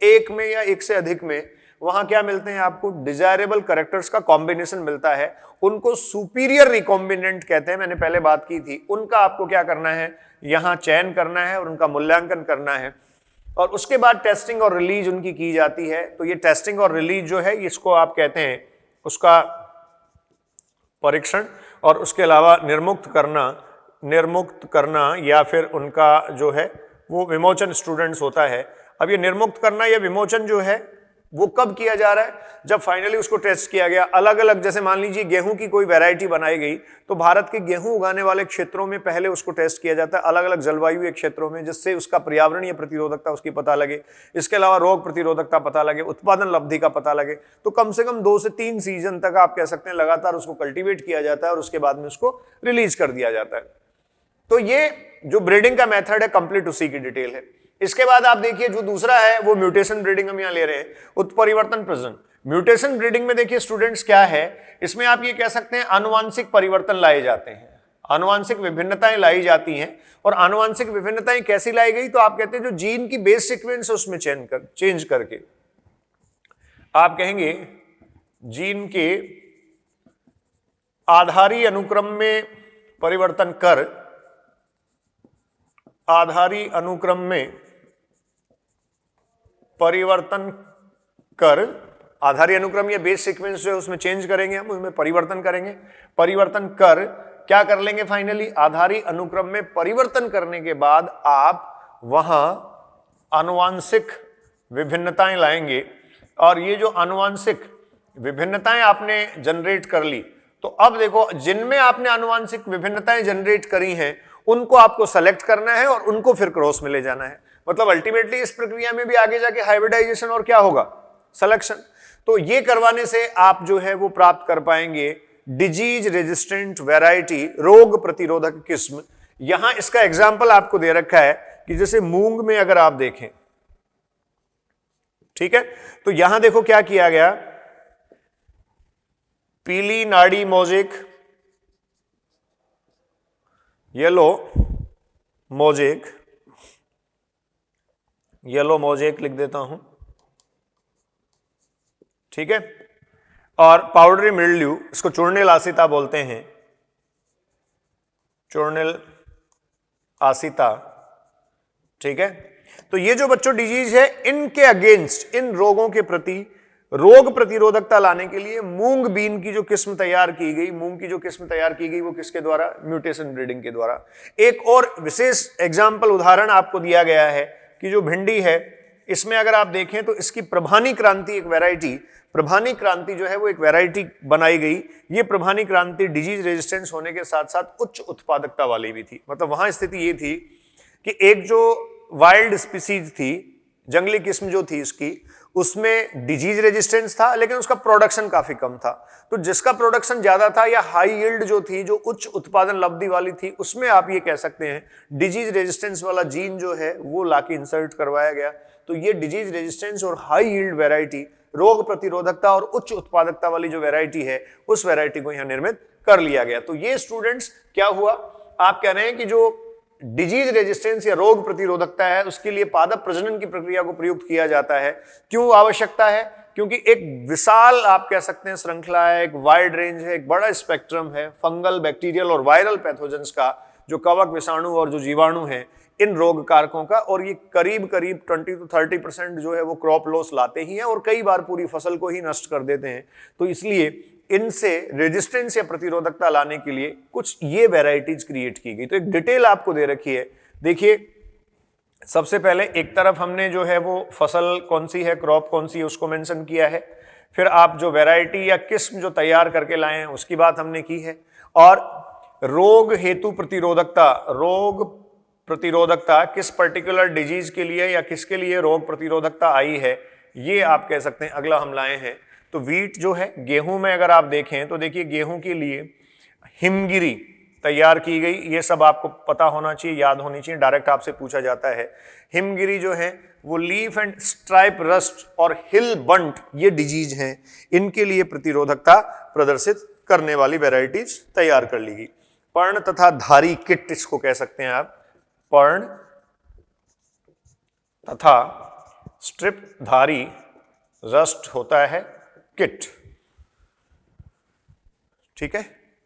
Speaker 1: एक में या एक से अधिक में वहां क्या मिलते हैं आपको? डिजायरेबल कैरेक्टर्स का कॉम्बिनेशन मिलता है। उनको सुपीरियर रिकॉम्बिनेंट कहते हैं, मैंने पहले बात की थी। उनका आपको क्या करना है? यहां चयन करना है और उनका मूल्यांकन करना है, और उसके बाद टेस्टिंग और रिलीज उनकी की जाती है। तो ये टेस्टिंग और रिलीज जो है इसको आप कहते हैं उसका परीक्षण, और उसके अलावा निर्मुक्त करना या फिर उनका जो है वो विमोचन स्टूडेंट्स होता है। अब ये निर्मुक्त करना या विमोचन जो है वो कब किया जा रहा है? जब फाइनली उसको टेस्ट किया गया। अलग अलग, जैसे मान लीजिए गेहूं की कोई वैरायटी बनाई गई, तो भारत के गेहूं उगाने वाले क्षेत्रों में पहले उसको टेस्ट किया जाता है, अलग अलग जलवायु के क्षेत्रों में, जिससे उसका पर्यावरणीय प्रतिरोधकता उसकी पता लगे, इसके अलावा रोग प्रतिरोधकता पता लगे, उत्पादन लब्धि का पता लगे। तो कम से कम 2 से 3 सीजन तक आप कह सकते हैं लगातार उसको कल्टीवेट किया जाता है और उसके बाद में उसको रिलीज कर दिया जाता है। तो ये जो ब्रीडिंग का मेथड है कंप्लीट उसी की डिटेल है। इसके बाद आप देखिए जो दूसरा है वो म्यूटेशन ब्रीडिंग हम यहां ले रहे हैं, उत्परिवर्तन प्रजनन। म्यूटेशन ब्रीडिंग में देखिए स्टूडेंट्स क्या है, इसमें आप ये कह सकते हैं आनुवांशिक परिवर्तन लाए जाते हैं, आनुवांशिक विभिन्नताएं लाई जाती हैं। और आनुवांशिक विभिन्नताएं कैसी लाई गई? तो आप कहते हैं जो जीन की बेस सीक्वेंस है उसमें चेंज करके आप कहेंगे जीन के आधारी अनुक्रम में परिवर्तन कर, आधारी अनुक्रम में परिवर्तन कर, आधारी अनुक्रम या बेस सीक्वेंस जो है उसमें चेंज करेंगे, हम उसमें परिवर्तन करेंगे। परिवर्तन कर क्या कर लेंगे? फाइनली आधारी अनुक्रम में परिवर्तन करने के बाद आप वहां आनुवांशिक विभिन्नताएं लाएंगे, और ये जो आनुवांशिक विभिन्नताएं आपने जनरेट कर ली, तो अब देखो जिनमें आपने आनुवांशिक विभिन्नताएं जनरेट करी हैं उनको आपको सेलेक्ट करना है और उनको फिर क्रॉस में ले जाना है। मतलब अल्टीमेटली इस प्रक्रिया में भी आगे जाके हाइब्रिडाइजेशन और क्या होगा? सिलेक्शन। तो ये करवाने से आप जो है वो प्राप्त कर पाएंगे डिजीज रेजिस्टेंट वैरायटी, रोग प्रतिरोधक किस्म। यहां इसका एग्जाम्पल आपको दे रखा है कि जैसे मूंग में अगर आप देखें, ठीक है, तो यहां देखो क्या किया गया, पीली नाड़ी mosaic, yellow mosaic, yellow mosaic लिख देता हूं, ठीक है, और पाउडरी मिल्ड्यू, इसको चूर्निल आसिता बोलते हैं, चूर्निल आसिता, ठीक है। तो ये जो बच्चों डिजीज है, इनके अगेंस्ट, इन रोगों के प्रति रोग प्रतिरोधकता लाने के लिए मूंग बीन की जो किस्म तैयार की गई, मूंग की जो किस्म तैयार की गई वो किसके द्वारा, म्यूटेशन ब्रीडिंग के द्वारा। एक और विशेष एग्जाम्पल उदाहरण आपको दिया गया है कि जो भिंडी है, इसमें अगर आप देखें तो इसकी प्रभानी क्रांति एक वैरायटी, प्रभानी क्रांति जो है वो एक वैरायटी बनाई गई। ये प्रभानी क्रांति डिजीज रेजिस्टेंस होने के साथ साथ उच्च उत्पादकता वाली भी थी। मतलब वहां स्थिति ये थी कि एक जो वाइल्ड स्पीसीज थी, जंगली किस्म जो थी इसकी, उसमें डिजीज रेजिस्टेंस था लेकिन उसका प्रोडक्शन काफी कम था। तो जिसका प्रोडक्शन ज्यादा था या हाई यील्ड जो थी, जो उच्च उत्पादन लब्धि वाली थी, उसमें आप ये कह सकते हैं डिजीज रेजिस्टेंस वाला जीन जो है वो लाके इंसर्ट करवाया गया। तो ये डिजीज रेजिस्टेंस और हाई यील्ड वैरायटी, रोग प्रतिरोधकता और उच्च उत्पादकता वाली जो वैरायटी है, उस वैरायटी को यहां निर्मित कर लिया गया। तो ये स्टूडेंट्स क्या हुआ, आप कह रहे हैं कि जो डिजीज रेजिस्टेंस या रोग प्रतिरोधकता है, उसके लिए पादप प्रजनन की प्रक्रिया को प्रयुक्त किया जाता है। क्यों आवश्यकता है? क्योंकि एक विशाल आप कह सकते हैं श्रृंखला है, एक वाइड रेंज है, एक बड़ा स्पेक्ट्रम है फंगल, बैक्टीरियल और वायरल पैथोजेंस का, जो कवक, विषाणु और जो जीवाणु हैं, इन रोग कारकों का। और ये करीब करीब 20 to 30% जो है वो क्रॉप लॉस लाते ही हैं और कई बार पूरी फसल को ही नष्ट कर देते हैं। तो इसलिए इनसे रेजिस्टेंस या प्रतिरोधकता लाने के लिए कुछ ये वैरायटीज क्रिएट की गई। तो एक डिटेल आपको दे रखी है। देखिए, सबसे पहले एक तरफ हमने जो है वो फसल कौन सी है, क्रॉप कौन सी है, उसको मेंशन किया है। फिर आप जो वैरायटी या किस्म जो तैयार करके लाए हैं उसकी बात हमने की है। और रोग हेतु प्रतिरोधकता, रोग प्रतिरोधकता किस पर्टिकुलर डिजीज के लिए या किसके लिए रोग प्रतिरोधकता आई है, ये आप कह सकते हैं अगला हम लाए हैं। तो वीट जो है, गेहूं में अगर आप देखें तो देखिए गेहूं के लिए हिमगिरी तैयार की गई। ये सब आपको पता होना चाहिए, याद होनी चाहिए, डायरेक्ट आपसे पूछा जाता है। हिमगिरी जो है वो लीफ एंड स्ट्राइप रस्ट और हिल बंट, ये डिजीज हैं, इनके लिए प्रतिरोधकता प्रदर्शित करने वाली वैरायटीज तैयार कर ली गई। पर्ण तथा धारी किट इसको कह सकते हैं आप, पर्ण तथा स्ट्रिप धारी रस्ट होता है किट, ठीक है,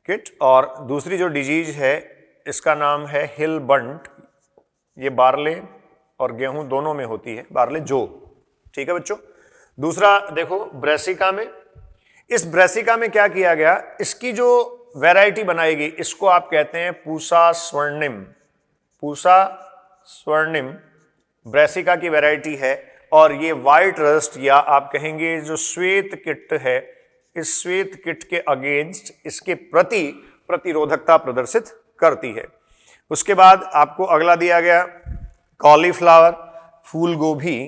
Speaker 1: किट। और दूसरी जो डिजीज है इसका नाम है हिल बंट। ये बार्ले और गेहूं दोनों में होती है, बार्ले जो, ठीक है बच्चों। दूसरा देखो ब्रेसिका में, इस ब्रेसिका में क्या किया गया, इसकी जो वैरायटी बनाई गई इसको आप कहते हैं पूसा स्वर्णिम। पूसा स्वर्णिम ब्रेसिका की वैरायटी है। और ये व्हाइट रस्ट या आप कहेंगे जो श्वेत किट है, इस श्वेत किट के अगेंस्ट, इसके प्रति प्रतिरोधकता प्रदर्शित करती है। उसके बाद आपको अगला दिया गया कॉलीफ्लावर, फूल गोभी।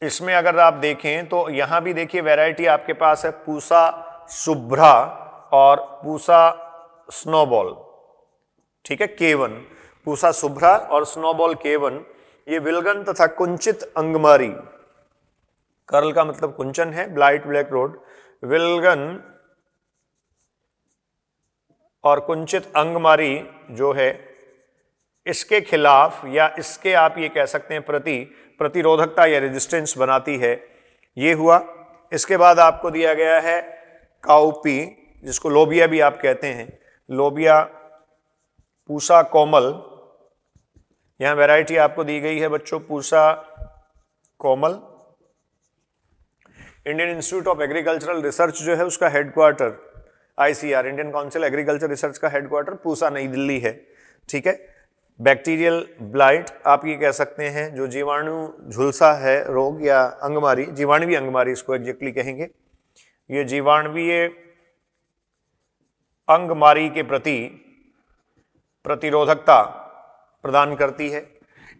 Speaker 1: इसमें अगर आप देखें तो यहां भी देखिए वैरायटी आपके पास है पूसा शुभ्रा और पूसा स्नोबॉल, ठीक है, K1। पूसा शुभ्रा और स्नोबॉल K1 ये विल्गन तथा कुंचित अंगमारी, कर्ल का मतलब कुंचन है, ब्लाइट ब्लैक रोड, विल्गन और कुंचित अंगमारी जो है इसके खिलाफ या इसके आप ये कह सकते हैं प्रति प्रतिरोधकता या रेजिस्टेंस बनाती है। ये हुआ। इसके बाद आपको दिया गया है काउपी, जिसको लोबिया भी आप कहते हैं, लोबिया पूसा कोमल। यहां वैरायटी आपको दी गई है बच्चों Pusa Komal. Indian Institute of Agricultural Research जो है उसका headquarter ICR, Indian Council Agriculture Research का हेडक्वार्टर पूसा नई दिल्ली है, ठीक है। बैक्टीरियल ब्लाइट आप ये कह सकते हैं, जो जीवाणु झुलसा है रोग या अंगमारी, जीवाणुवी अंगमारी इसको एग्जैक्टली कहेंगे। ये जीवाणुवीय अंगमारी के प्रति प्रतिरोधकता प्रदान करती है।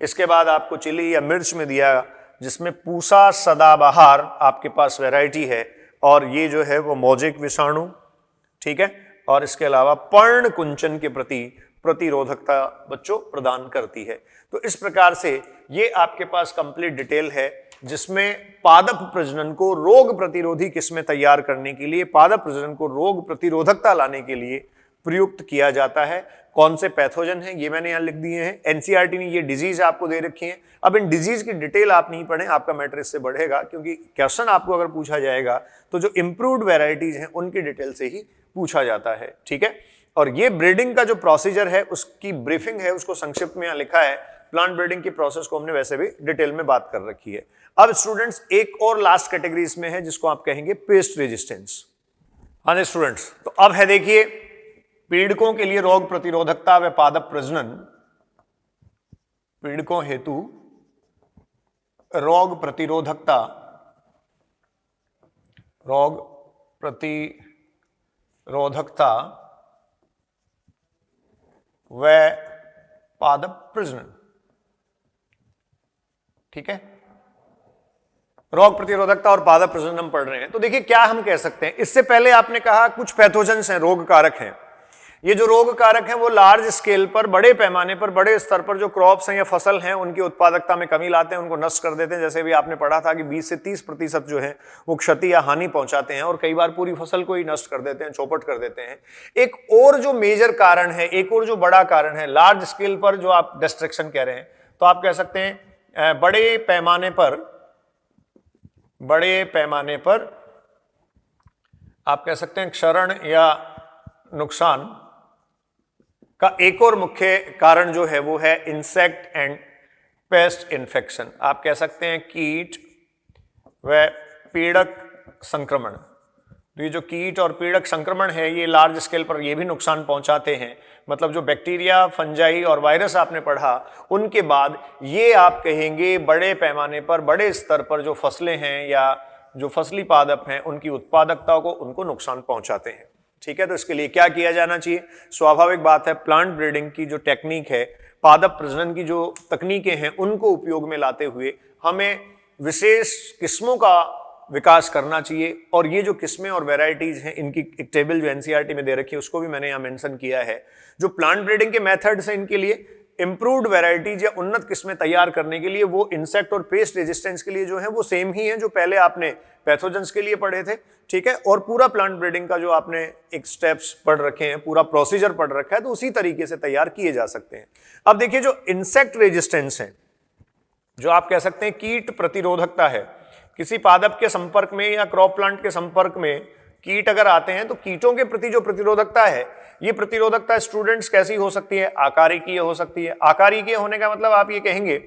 Speaker 1: इसके बाद आपको चिली या मिर्च में दिया, जिसमें पूसा सदाबहार आपके पास वैरायटी है और ये जो है वो मोजेक विषाणु, ठीक है। और इसके अलावा पर्ण कुंचन के प्रति प्रतिरोधकता बच्चों प्रदान करती है। तो इस प्रकार से ये आपके पास कंप्लीट डिटेल है जिसमें पादप प्रजनन को रोग प्रतिरोधी किस्में तैयार करने के लिए, पादप प्रजनन को रोग प्रतिरोधकता लाने के लिए प्रयुक्त किया जाता है। कौन से पैथोजन हैं ये मैंने यहां लिख दिए हैं। एनसीईआरटी ने ये डिजीज आपको दे रखी है। अब इन डिजीज की डिटेल आप नहीं पढ़ें, आपका मैटर इससे बढ़ेगा, क्योंकि क्वेश्चन आपको अगर पूछा जाएगा तो जो इंप्रूव्ड वेराइटीज हैं उनकी डिटेल से ही पूछा जाता है। ठीक है, और ये ब्रीडिंग का जो प्रोसीजर है उसकी ब्रीफिंग है, उसको संक्षिप्त में यहां लिखा है। प्लांट ब्रीडिंग की प्रोसेस को हमने वैसे भी डिटेल में बात कर रखी है। अब स्टूडेंट्स एक और लास्ट कैटेगरी इसमें है जिसको आप कहेंगे पेस्ट रेजिस्टेंस। हाँ स्टूडेंट्स, तो अब है देखिए पीड़कों के लिए रोग प्रतिरोधकता व पादप प्रजनन, पीड़कों हेतु रोग प्रतिरोधकता, रोग प्रतिरोधकता व पादप प्रजनन। ठीक है, रोग प्रतिरोधकता और पादप प्रजनन हम पढ़ रहे हैं। तो देखिए क्या हम कह सकते हैं, इससे पहले आपने कहा कुछ पैथोजेंस हैं, रोग कारक हैं। ये जो रोग कारक हैं वो लार्ज स्केल पर, बड़े पैमाने पर, बड़े स्तर पर जो क्रॉप्स हैं या फसल हैं उनकी उत्पादकता में कमी लाते हैं, उनको नष्ट कर देते हैं। जैसे भी आपने पढ़ा था कि 20 से 30% जो है वो क्षति या हानि पहुंचाते हैं और कई बार पूरी फसल को ही नष्ट कर देते हैं, चौपट कर देते हैं। एक और जो मेजर कारण है, एक और जो बड़ा कारण है लार्ज स्केल पर जो आप डिस्ट्रक्शन कह रहे हैं, तो आप कह सकते हैं बड़े पैमाने पर आप कह सकते हैं क्षरण या नुकसान का एक और मुख्य कारण जो है वो है इंसेक्ट एंड पेस्ट इन्फेक्शन। आप कह सकते हैं कीट व पीड़क संक्रमण। तो ये जो कीट और पीड़क संक्रमण है ये लार्ज स्केल पर ये भी नुकसान पहुंचाते हैं। मतलब जो बैक्टीरिया, फंजाई और वायरस आपने पढ़ा, उनके बाद ये आप कहेंगे बड़े पैमाने पर, बड़े स्तर पर जो फसलें हैं या जो फसली पादप हैं उनकी उत्पादकता को, उनको नुकसान पहुंचाते हैं। ठीक है, तो इसके लिए क्या किया जाना चाहिए? स्वाभाविक बात है, प्लांट ब्रीडिंग की जो टेक्निक है, पादप प्रजनन की जो तकनीकें हैं, उनको उपयोग में लाते हुए हमें विशेष किस्मों का विकास करना चाहिए। और ये जो किस्में और वैरायटीज हैं इनकी एक टेबल जो एनसीईआरटी में दे रखी है उसको भी मैंने यहाँ मेंशन किया है। जो प्लांट ब्रीडिंग के मेथड्स हैं इनके लिए इंप्रूव्ड वैरायटीज या उन्नत किस्में तैयार करने के लिए वो इंसेक्ट और पेस्ट रेजिस्टेंस के लिए जो है वो सेम ही है जो पहले आपने पैथोजेंस के लिए पढ़े थे। ठीक है, और पूरा प्लांट ब्रीडिंग का जो आपने एक स्टेप्स पढ़ रखे हैं, पूरा प्रोसीजर पढ़ रखा है, तो उसी तरीके से तैयार किए जा सकते हैं। अब देखिए जो इंसेक्ट रेजिस्टेंस है, जो आप कह सकते हैं कीट प्रतिरोधकता है, किसी पादप के संपर्क में या क्रॉप प्लांट के संपर्क में कीट अगर आते हैं तो कीटों के प्रति जो प्रतिरोधकता है, ये प्रतिरोधकता स्टूडेंट्स कैसी हो सकती है? आकारिकीय हो सकती है। आकारिकीय होने का मतलब आप ये कहेंगे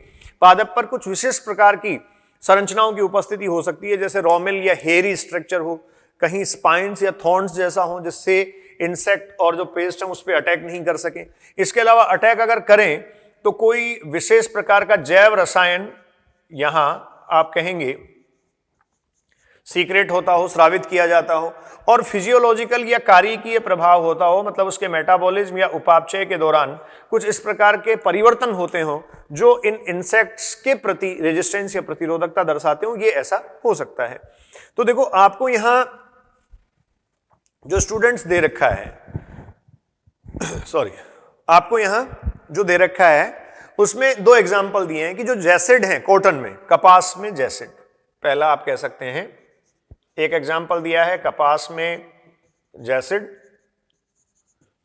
Speaker 1: पादप पर कुछ विशेष प्रकार की संरचनाओं की उपस्थिति हो सकती है, जैसे रोमिल या हेरी स्ट्रक्चर हो, कहीं स्पाइन्स या थॉर्न्स जैसा हो, जिससे इंसेक्ट और जो पेस्ट है उस पर अटैक नहीं कर सके। इसके अलावा अटैक अगर करें तो कोई विशेष प्रकार का जैव रसायन यहां आप कहेंगे सीक्रेट होता हो, स्रावित किया जाता हो, और फिजियोलॉजिकल या कारिकीय प्रभाव होता हो, मतलब उसके मेटाबॉलिज्म या उपापचय के दौरान कुछ इस प्रकार के परिवर्तन होते हो जो इन इंसेक्ट्स के प्रति रेजिस्टेंस या प्रतिरोधकता दर्शाते हो, ये ऐसा हो सकता है। तो देखो आपको यहां जो स्टूडेंट्स दे रखा है आपको यहां जो दे रखा है उसमें दो एग्जाम्पल दिए हैं कि जो जैसिड है कॉटन में, कपास में जैसिड, पहला आप कह सकते हैं एक एग्जाम्पल दिया है कपास में जैसिड,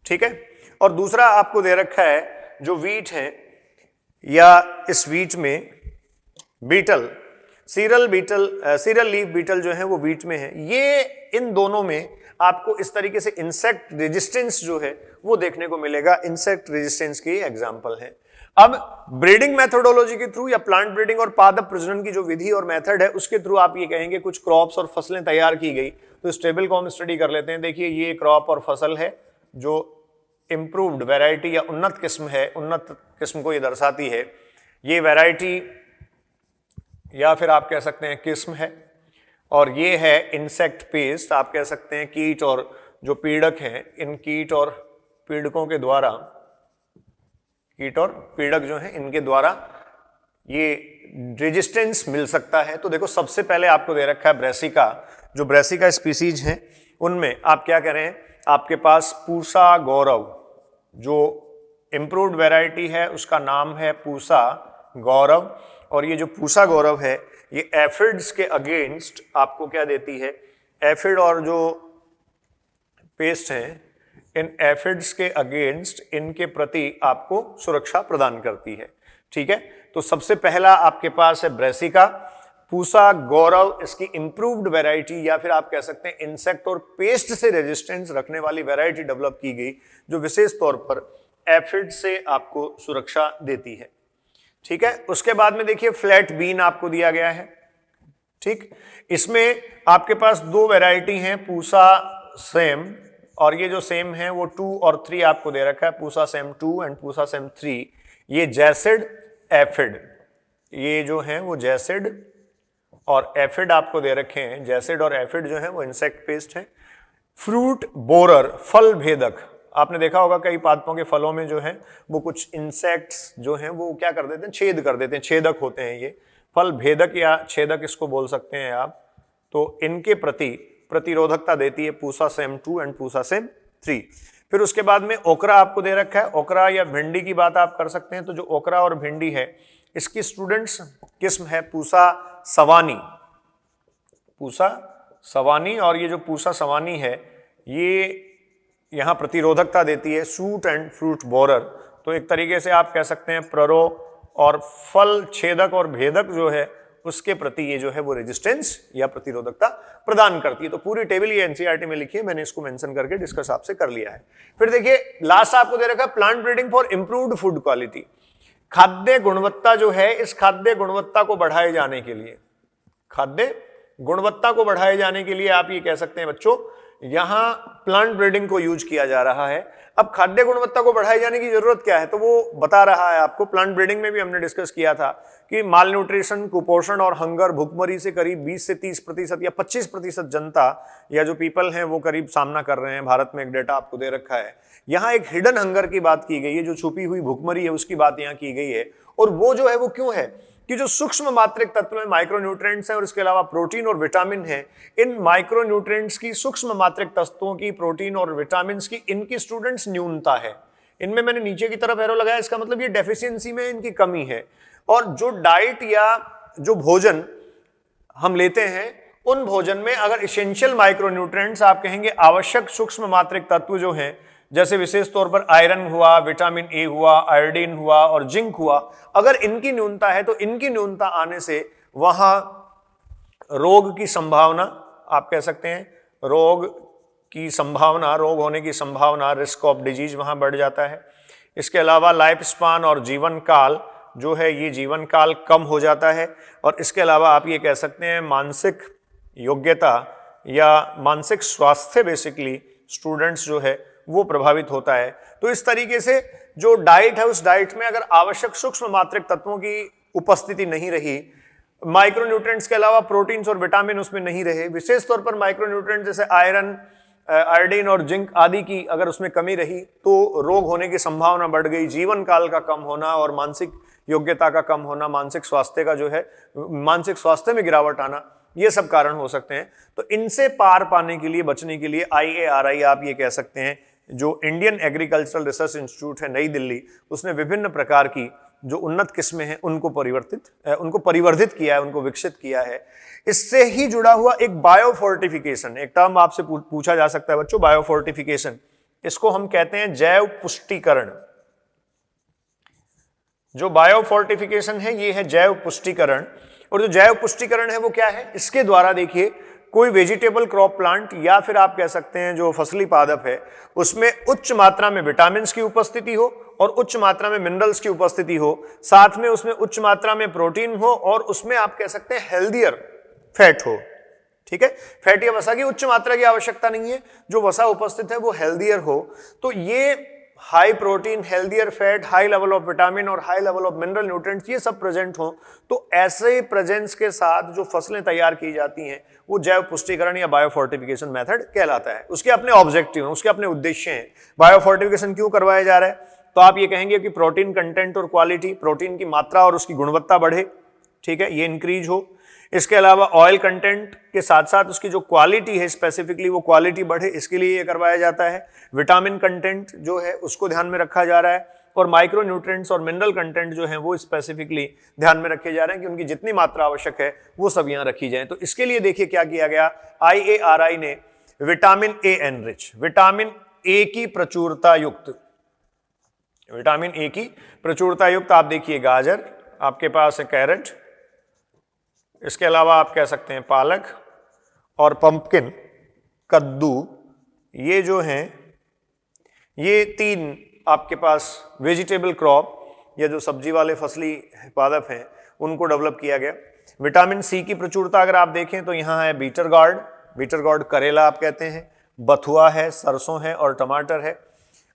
Speaker 1: ठीक है, और दूसरा आपको दे रखा है जो वीट है या इस वीट में बीटल, सीरल लीफ बीटल जो है वो वीट में है। ये इन दोनों में आपको इस तरीके से इंसेक्ट रेजिस्टेंस जो है वो देखने को मिलेगा। इंसेक्ट रेजिस्टेंस के एग्जाम्पल है। अब ब्रीडिंग मेथोडोलॉजी के थ्रू या प्लांट ब्रीडिंग और पादप प्रजनन की जो विधि और मेथड है उसके थ्रू आप ये कहेंगे कुछ क्रॉप्स और फसलें तैयार की गई, तो इस टेबल को हम स्टडी कर लेते हैं। देखिए ये क्रॉप और फसल है जो इंप्रूव्ड वैरायटी या उन्नत किस्म है, उन्नत किस्म को ये दर्शाती है। ये वैरायटी या फिर आप कह सकते हैं किस्म है, और ये है इंसेक्ट पेस्ट, आप कह सकते हैं कीट और जो पीड़क हैं, इन कीट और पीड़कों के द्वारा, कीट और पीड़क जो हैं इनके द्वारा ये रेजिस्टेंस मिल सकता है। तो देखो सबसे पहले आपको दे रखा है ब्रेसिका, जो ब्रेसिका स्पीसीज हैं उनमें आप क्या कह रहे हैं, आपके पास पूसा गौरव जो इम्प्रूव्ड वैरायटी है उसका नाम है पूसा गौरव, और ये जो पूसा गौरव है ये एफिड्स के अगेंस्ट आपको क्या देती है, एफिड और जो पेस्ट हैं इन एफिड्स के अगेंस्ट इनके प्रति आपको सुरक्षा प्रदान करती है। ठीक है, तो सबसे पहला आपके पास है ब्रेसिका, पूसा गौरव इसकी इंप्रूव्ड वैरायटी या फिर आप कह सकते हैं इंसेक्ट और पेस्ट से रेजिस्टेंस रखने वाली वैरायटी डेवलप की गई जो विशेष तौर पर एफिड से आपको सुरक्षा देती है। ठीक है, उसके बाद में देखिए फ्लैट बीन आपको दिया गया है। ठीक, इसमें आपके पास दो वैरायटी हैं, पूसा सेम, और ये जो सेम है वो 2 और 3 आपको दे रखा है, Pusa same 2 and Pusa same 3। ये जैसिड एफिड, ये जो है वो जैसिड और एफिड आपको दे रखे हैं। जैसिड और एफिड जो है वो इंसेक्ट पेस्ट है। फ्रूट बोरर, फल भेदक, आपने देखा होगा कई पादपों के फलों में जो है वो कुछ इंसेक्ट्स जो हैं वो क्या कर देते हैं, छेद कर देते हैं, छेदक होते हैं ये फल भेदक या छेदक इसको बोल सकते हैं आप। तो इनके प्रति प्रतिरोधकता देती है Pusa same 2 and Pusa same 3। फिर उसके बाद में ओकरा आपको दे रखा है, ओकरा या भिंडी की बात आप कर सकते हैं। तो जो ओकरा और भिंडी है इसकी स्टूडेंट्स किस्म है पूसा सवानी, पूसा सवानी, और ये जो पूसा सवानी है ये यहाँ प्रतिरोधकता देती है सूट एंड फ्रूट बोरर। तो एक तरीके से आप कह सकते हैं प्ररो और फल छेदक और भेदक जो है उसके प्रति ये जो है वो रेजिस्टेंस या प्रतिरोधकता प्रदान करती है। तो पूरी टेबल ये एनसीईआरटी में लिखी है, मैंने इसको मेंशन करके डिस्कस आपसे कर लिया है। फिर देखिए लास्ट आपको दे रखा है plant breeding for improved food quality, खाद्य गुणवत्ता जो है, इस खाद्य गुणवत्ता को बढ़ाए जाने के लिए, खाद्य गुणवत्ता को बढ़ाए जाने के लिए आप ये कह सकते हैं बच्चों यहां प्लांट ब्रीडिंग को यूज किया जा रहा है। अब खाद्य गुणवत्ता को बढ़ाए जाने की जरूरत क्या है, तो वो बता रहा है आपको। प्लांट ब्रीडिंग में भी हमने डिस्कस किया था कि माल न्यूट्रिशन, कुपोषण और हंगर, भुखमरी से करीब 20 से 30% या 25% जनता या जो पीपल हैं वो करीब सामना कर रहे हैं। भारत में एक डेटा आपको दे रखा है। यहाँ एक हिडन हंगर की बात की गई है, जो छुपी हुई भुखमरी है उसकी बात यहाँ की गई है। और वो जो है वो क्यों है कि जो सूक्ष्म मात्रिक तत्व में माइक्रोन्यूट्रिएंट्स हैं और इसके अलावा प्रोटीन और विटामिन है, इन माइक्रोन्यूट्रिएंट्स की, सूक्ष्म मात्रिक तत्वों की, प्रोटीन और विटामिन की, इनकी स्टूडेंट्स न्यूनता है। इनमें मैंने नीचे की तरफ एरो लगाया, इसका मतलब ये डेफिशिएंसी में इनकी कमी है। और जो डाइट या जो भोजन हम लेते हैं उन भोजन में अगर इसेंशियल माइक्रोन्यूट्रिएंट्स आप कहेंगे आवश्यक सूक्ष्म मात्रिक तत्व जो हैं, जैसे विशेष तौर पर आयरन हुआ, विटामिन ए हुआ, आयोडीन हुआ और जिंक हुआ, अगर इनकी न्यूनता है तो इनकी न्यूनता आने से वहां रोग की संभावना, आप कह सकते हैं रोग की संभावना, रोग होने की संभावना, रिस्क ऑफ डिजीज वहां बढ़ जाता है। इसके अलावा लाइफ स्पान और जीवन काल जो है ये जीवन काल कम हो जाता है। और इसके अलावा आप ये कह सकते हैं मानसिक योग्यता या मानसिक स्वास्थ्य बेसिकली स्टूडेंट्स जो है वो प्रभावित होता है। तो इस तरीके से जो डाइट है उस डाइट में अगर आवश्यक सूक्ष्म मात्रिक तत्वों की उपस्थिति नहीं रही, माइक्रोन्यूट्रिएंट्स के अलावा प्रोटीन्स और विटामिन उसमें नहीं रहे, विशेष तौर पर माइक्रोन्यूट्रिएंट जैसे आयरन, आयोडीन और जिंक आदि की अगर उसमें कमी रही तो रोग होने की संभावना बढ़ गई, जीवन काल का कम होना और मानसिक योग्यता का कम होना, मानसिक स्वास्थ्य का जो है, मानसिक स्वास्थ्य में गिरावट आना, ये सब कारण हो सकते हैं। तो इनसे पार पाने के लिए, बचने के लिए IARI आप ये कह सकते हैं, जो इंडियन एग्रीकल्चरल रिसर्च इंस्टीट्यूट है नई दिल्ली, उसने विभिन्न प्रकार की जो उन्नत किस्में हैं उनको परिवर्धित किया है, उनको विकसित किया है। इससे ही जुड़ा हुआ एक बायोफोर्टिफिकेशन, एक टर्म आपसे पूछा जा सकता है बच्चों, बायोफोर्टिफिकेशन, इसको हम कहते हैं जैव पुष्टिकरण। जो बायोफोर्टिफिकेशन है ये है जैव पुष्टिकरण। और जो जैव पुष्टिकरण है वो क्या है, इसके द्वारा देखिए कोई वेजिटेबल क्रॉप प्लांट या फिर आप कह सकते हैं जो फसली पादप है उसमें उच्च मात्रा में विटामिन्स की उपस्थिति हो और उच्च मात्रा में मिनरल्स की उपस्थिति हो, साथ में उसमें उच्च मात्रा में प्रोटीन हो और उसमें आप कह सकते हैं हेल्दियर फैट हो। ठीक है, फैट या वसा की उच्च मात्रा की आवश्यकता नहीं है, जो वसा उपस्थित है वो हेल्दियर हो। तो ये high protein, healthier fat, high level of vitamin और high level of mineral nutrients ये सब प्रेजेंट हो, तो ऐसे प्रेजेंस के साथ जो फसलें तैयार की जाती हैं वो जैव पुष्टिकरण या बायोफोर्टिफिकेशन मेथड कहलाता है। उसके अपने ऑब्जेक्टिव हैं, उसके अपने उद्देश्य हैं। बायोफोर्टिफिकेशन क्यों करवाया जा रहा है, तो आप ये कहेंगे कि प्रोटीन कंटेंट और क्वालिटी, प्रोटीन की मात्रा और उसकी गुणवत्ता बढ़े, ठीक है, ये इंक्रीज हो। इसके अलावा ऑयल कंटेंट के साथ साथ उसकी जो क्वालिटी है स्पेसिफिकली वो क्वालिटी बढ़े, इसके लिए ये करवाया जाता है। विटामिन कंटेंट जो है उसको ध्यान में रखा जा रहा है और माइक्रो न्यूट्रिएंट्स और मिनरल कंटेंट जो है वो स्पेसिफिकली ध्यान में रखे जा रहे हैं कि उनकी जितनी मात्रा आवश्यक है वो सब यहाँ रखी जाए। तो इसके लिए देखिए क्या किया गया, IARI ने vitamin A enrich, vitamin A की प्रचुरता युक्त, विटामिन ए की प्रचुरता युक्त आप देखिए गाजर, आपके पास है कैरेट, इसके अलावा आप कह सकते हैं पालक और पंपकिन, कद्दू, ये जो हैं ये 3 आपके पास वेजिटेबल क्रॉप या जो सब्जी वाले फसली पादप हैं उनको डेवलप किया गया। विटामिन सी की प्रचुरता अगर आप देखें तो यहाँ है बीटर गार्ड, बीटर गार्ड करेला आप कहते हैं, बथुआ है, सरसों है और टमाटर है।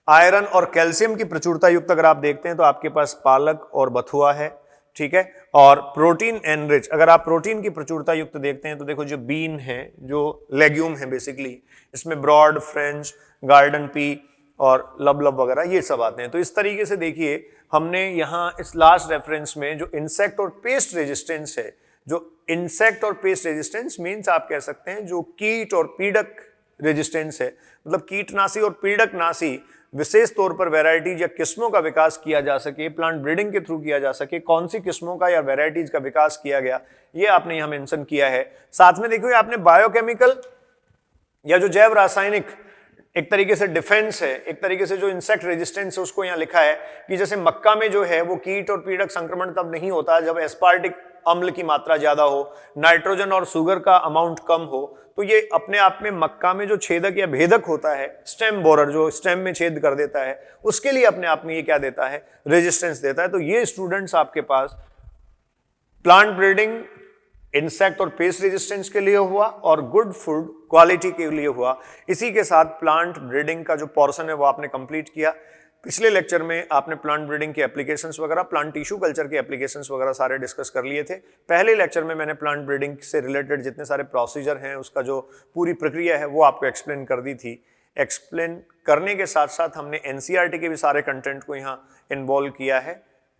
Speaker 1: आयरन और कैल्शियम की प्रचुरता युक्त अगर आप देखते हैं तो आपके पास पालक और बथुआ है, ठीक है। और प्रोटीन एनरिच, अगर आप प्रोटीन की प्रचुरता युक्त देखते हैं तो देखो जो बीन है, जो लेग्यूम है बेसिकली, इसमें ब्रॉड, फ्रेंच, गार्डन पी और लबलब वगैरह ये सब आते हैं। तो इस तरीके से देखिए हमने यहाँ इस लास्ट रेफरेंस में जो इंसेक्ट और पेस्ट रेजिस्टेंस है, जो इंसेक्ट और पेस्ट रेजिस्टेंस मीन्स आप कह सकते हैं जो कीट और पीड़क रेजिस्टेंस है, मतलब कीटनाशी और पीड़कनाशी विशेष तौर पर वैरायटीज या किस्मों का विकास किया जा सके, प्लांट ब्रीडिंग के थ्रू किया जा सके, कौन सी किस्मों का या वैरायटीज का विकास किया गया ये आपने यहाँ मेंशन किया है। साथ में देखिए आपने बायोकेमिकल या जो जैव रासायनिक एक तरीके से डिफेंस है, एक तरीके से जो इंसेक्ट रेजिस्टेंस है उसको यहाँ लिखा है कि जैसे मक्का में जो है वो कीट और पीड़क संक्रमण तब नहीं होता जब एस्पार्टिक अम्ल की मात्रा ज्यादा हो, नाइट्रोजन और शुगर का अमाउंट कम हो। तो ये अपने आप में मक्का में जो छेदक या भेदक होता है, स्टेम बोरर जो स्टेम में छेद कर देता है, उसके लिए अपने आप में ये क्या देता है, रेजिस्टेंस देता है। तो ये स्टूडेंट्स आपके पास प्लांट ब्रीडिंग, इंसेक्ट और पेस्ट रेजिस्टेंस के लिए हुआ और गुड फूड क्वालिटी के लिए हुआ। इसी के साथ प्लांट ब्रीडिंग का जो पोर्शन है वो आपने कंप्लीट किया। पिछले लेक्चर में आपने प्लांट ब्रीडिंग के एप्लीकेशंस वगैरह, प्लांट टिश्यू कल्चर के एप्लीकेशंस वगैरह सारे डिस्कस कर लिए थे। पहले लेक्चर में मैंने प्लांट ब्रीडिंग से रिलेटेड जितने सारे प्रोसीजर हैं, उसका जो पूरी प्रक्रिया है वो आपको एक्सप्लेन कर दी थी। एक्सप्लेन करने के साथ साथ हमने एनसीईआरटी के भी सारे कंटेंट को यहाँ इन्वॉल्व किया है।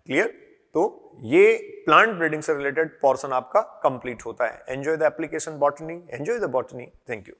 Speaker 1: क्लियर? तो ये प्लांट ब्रीडिंग से रिलेटेड पोर्शन आपका कंप्लीट होता है। Enjoy the application botany, enjoy the botany. Thank you.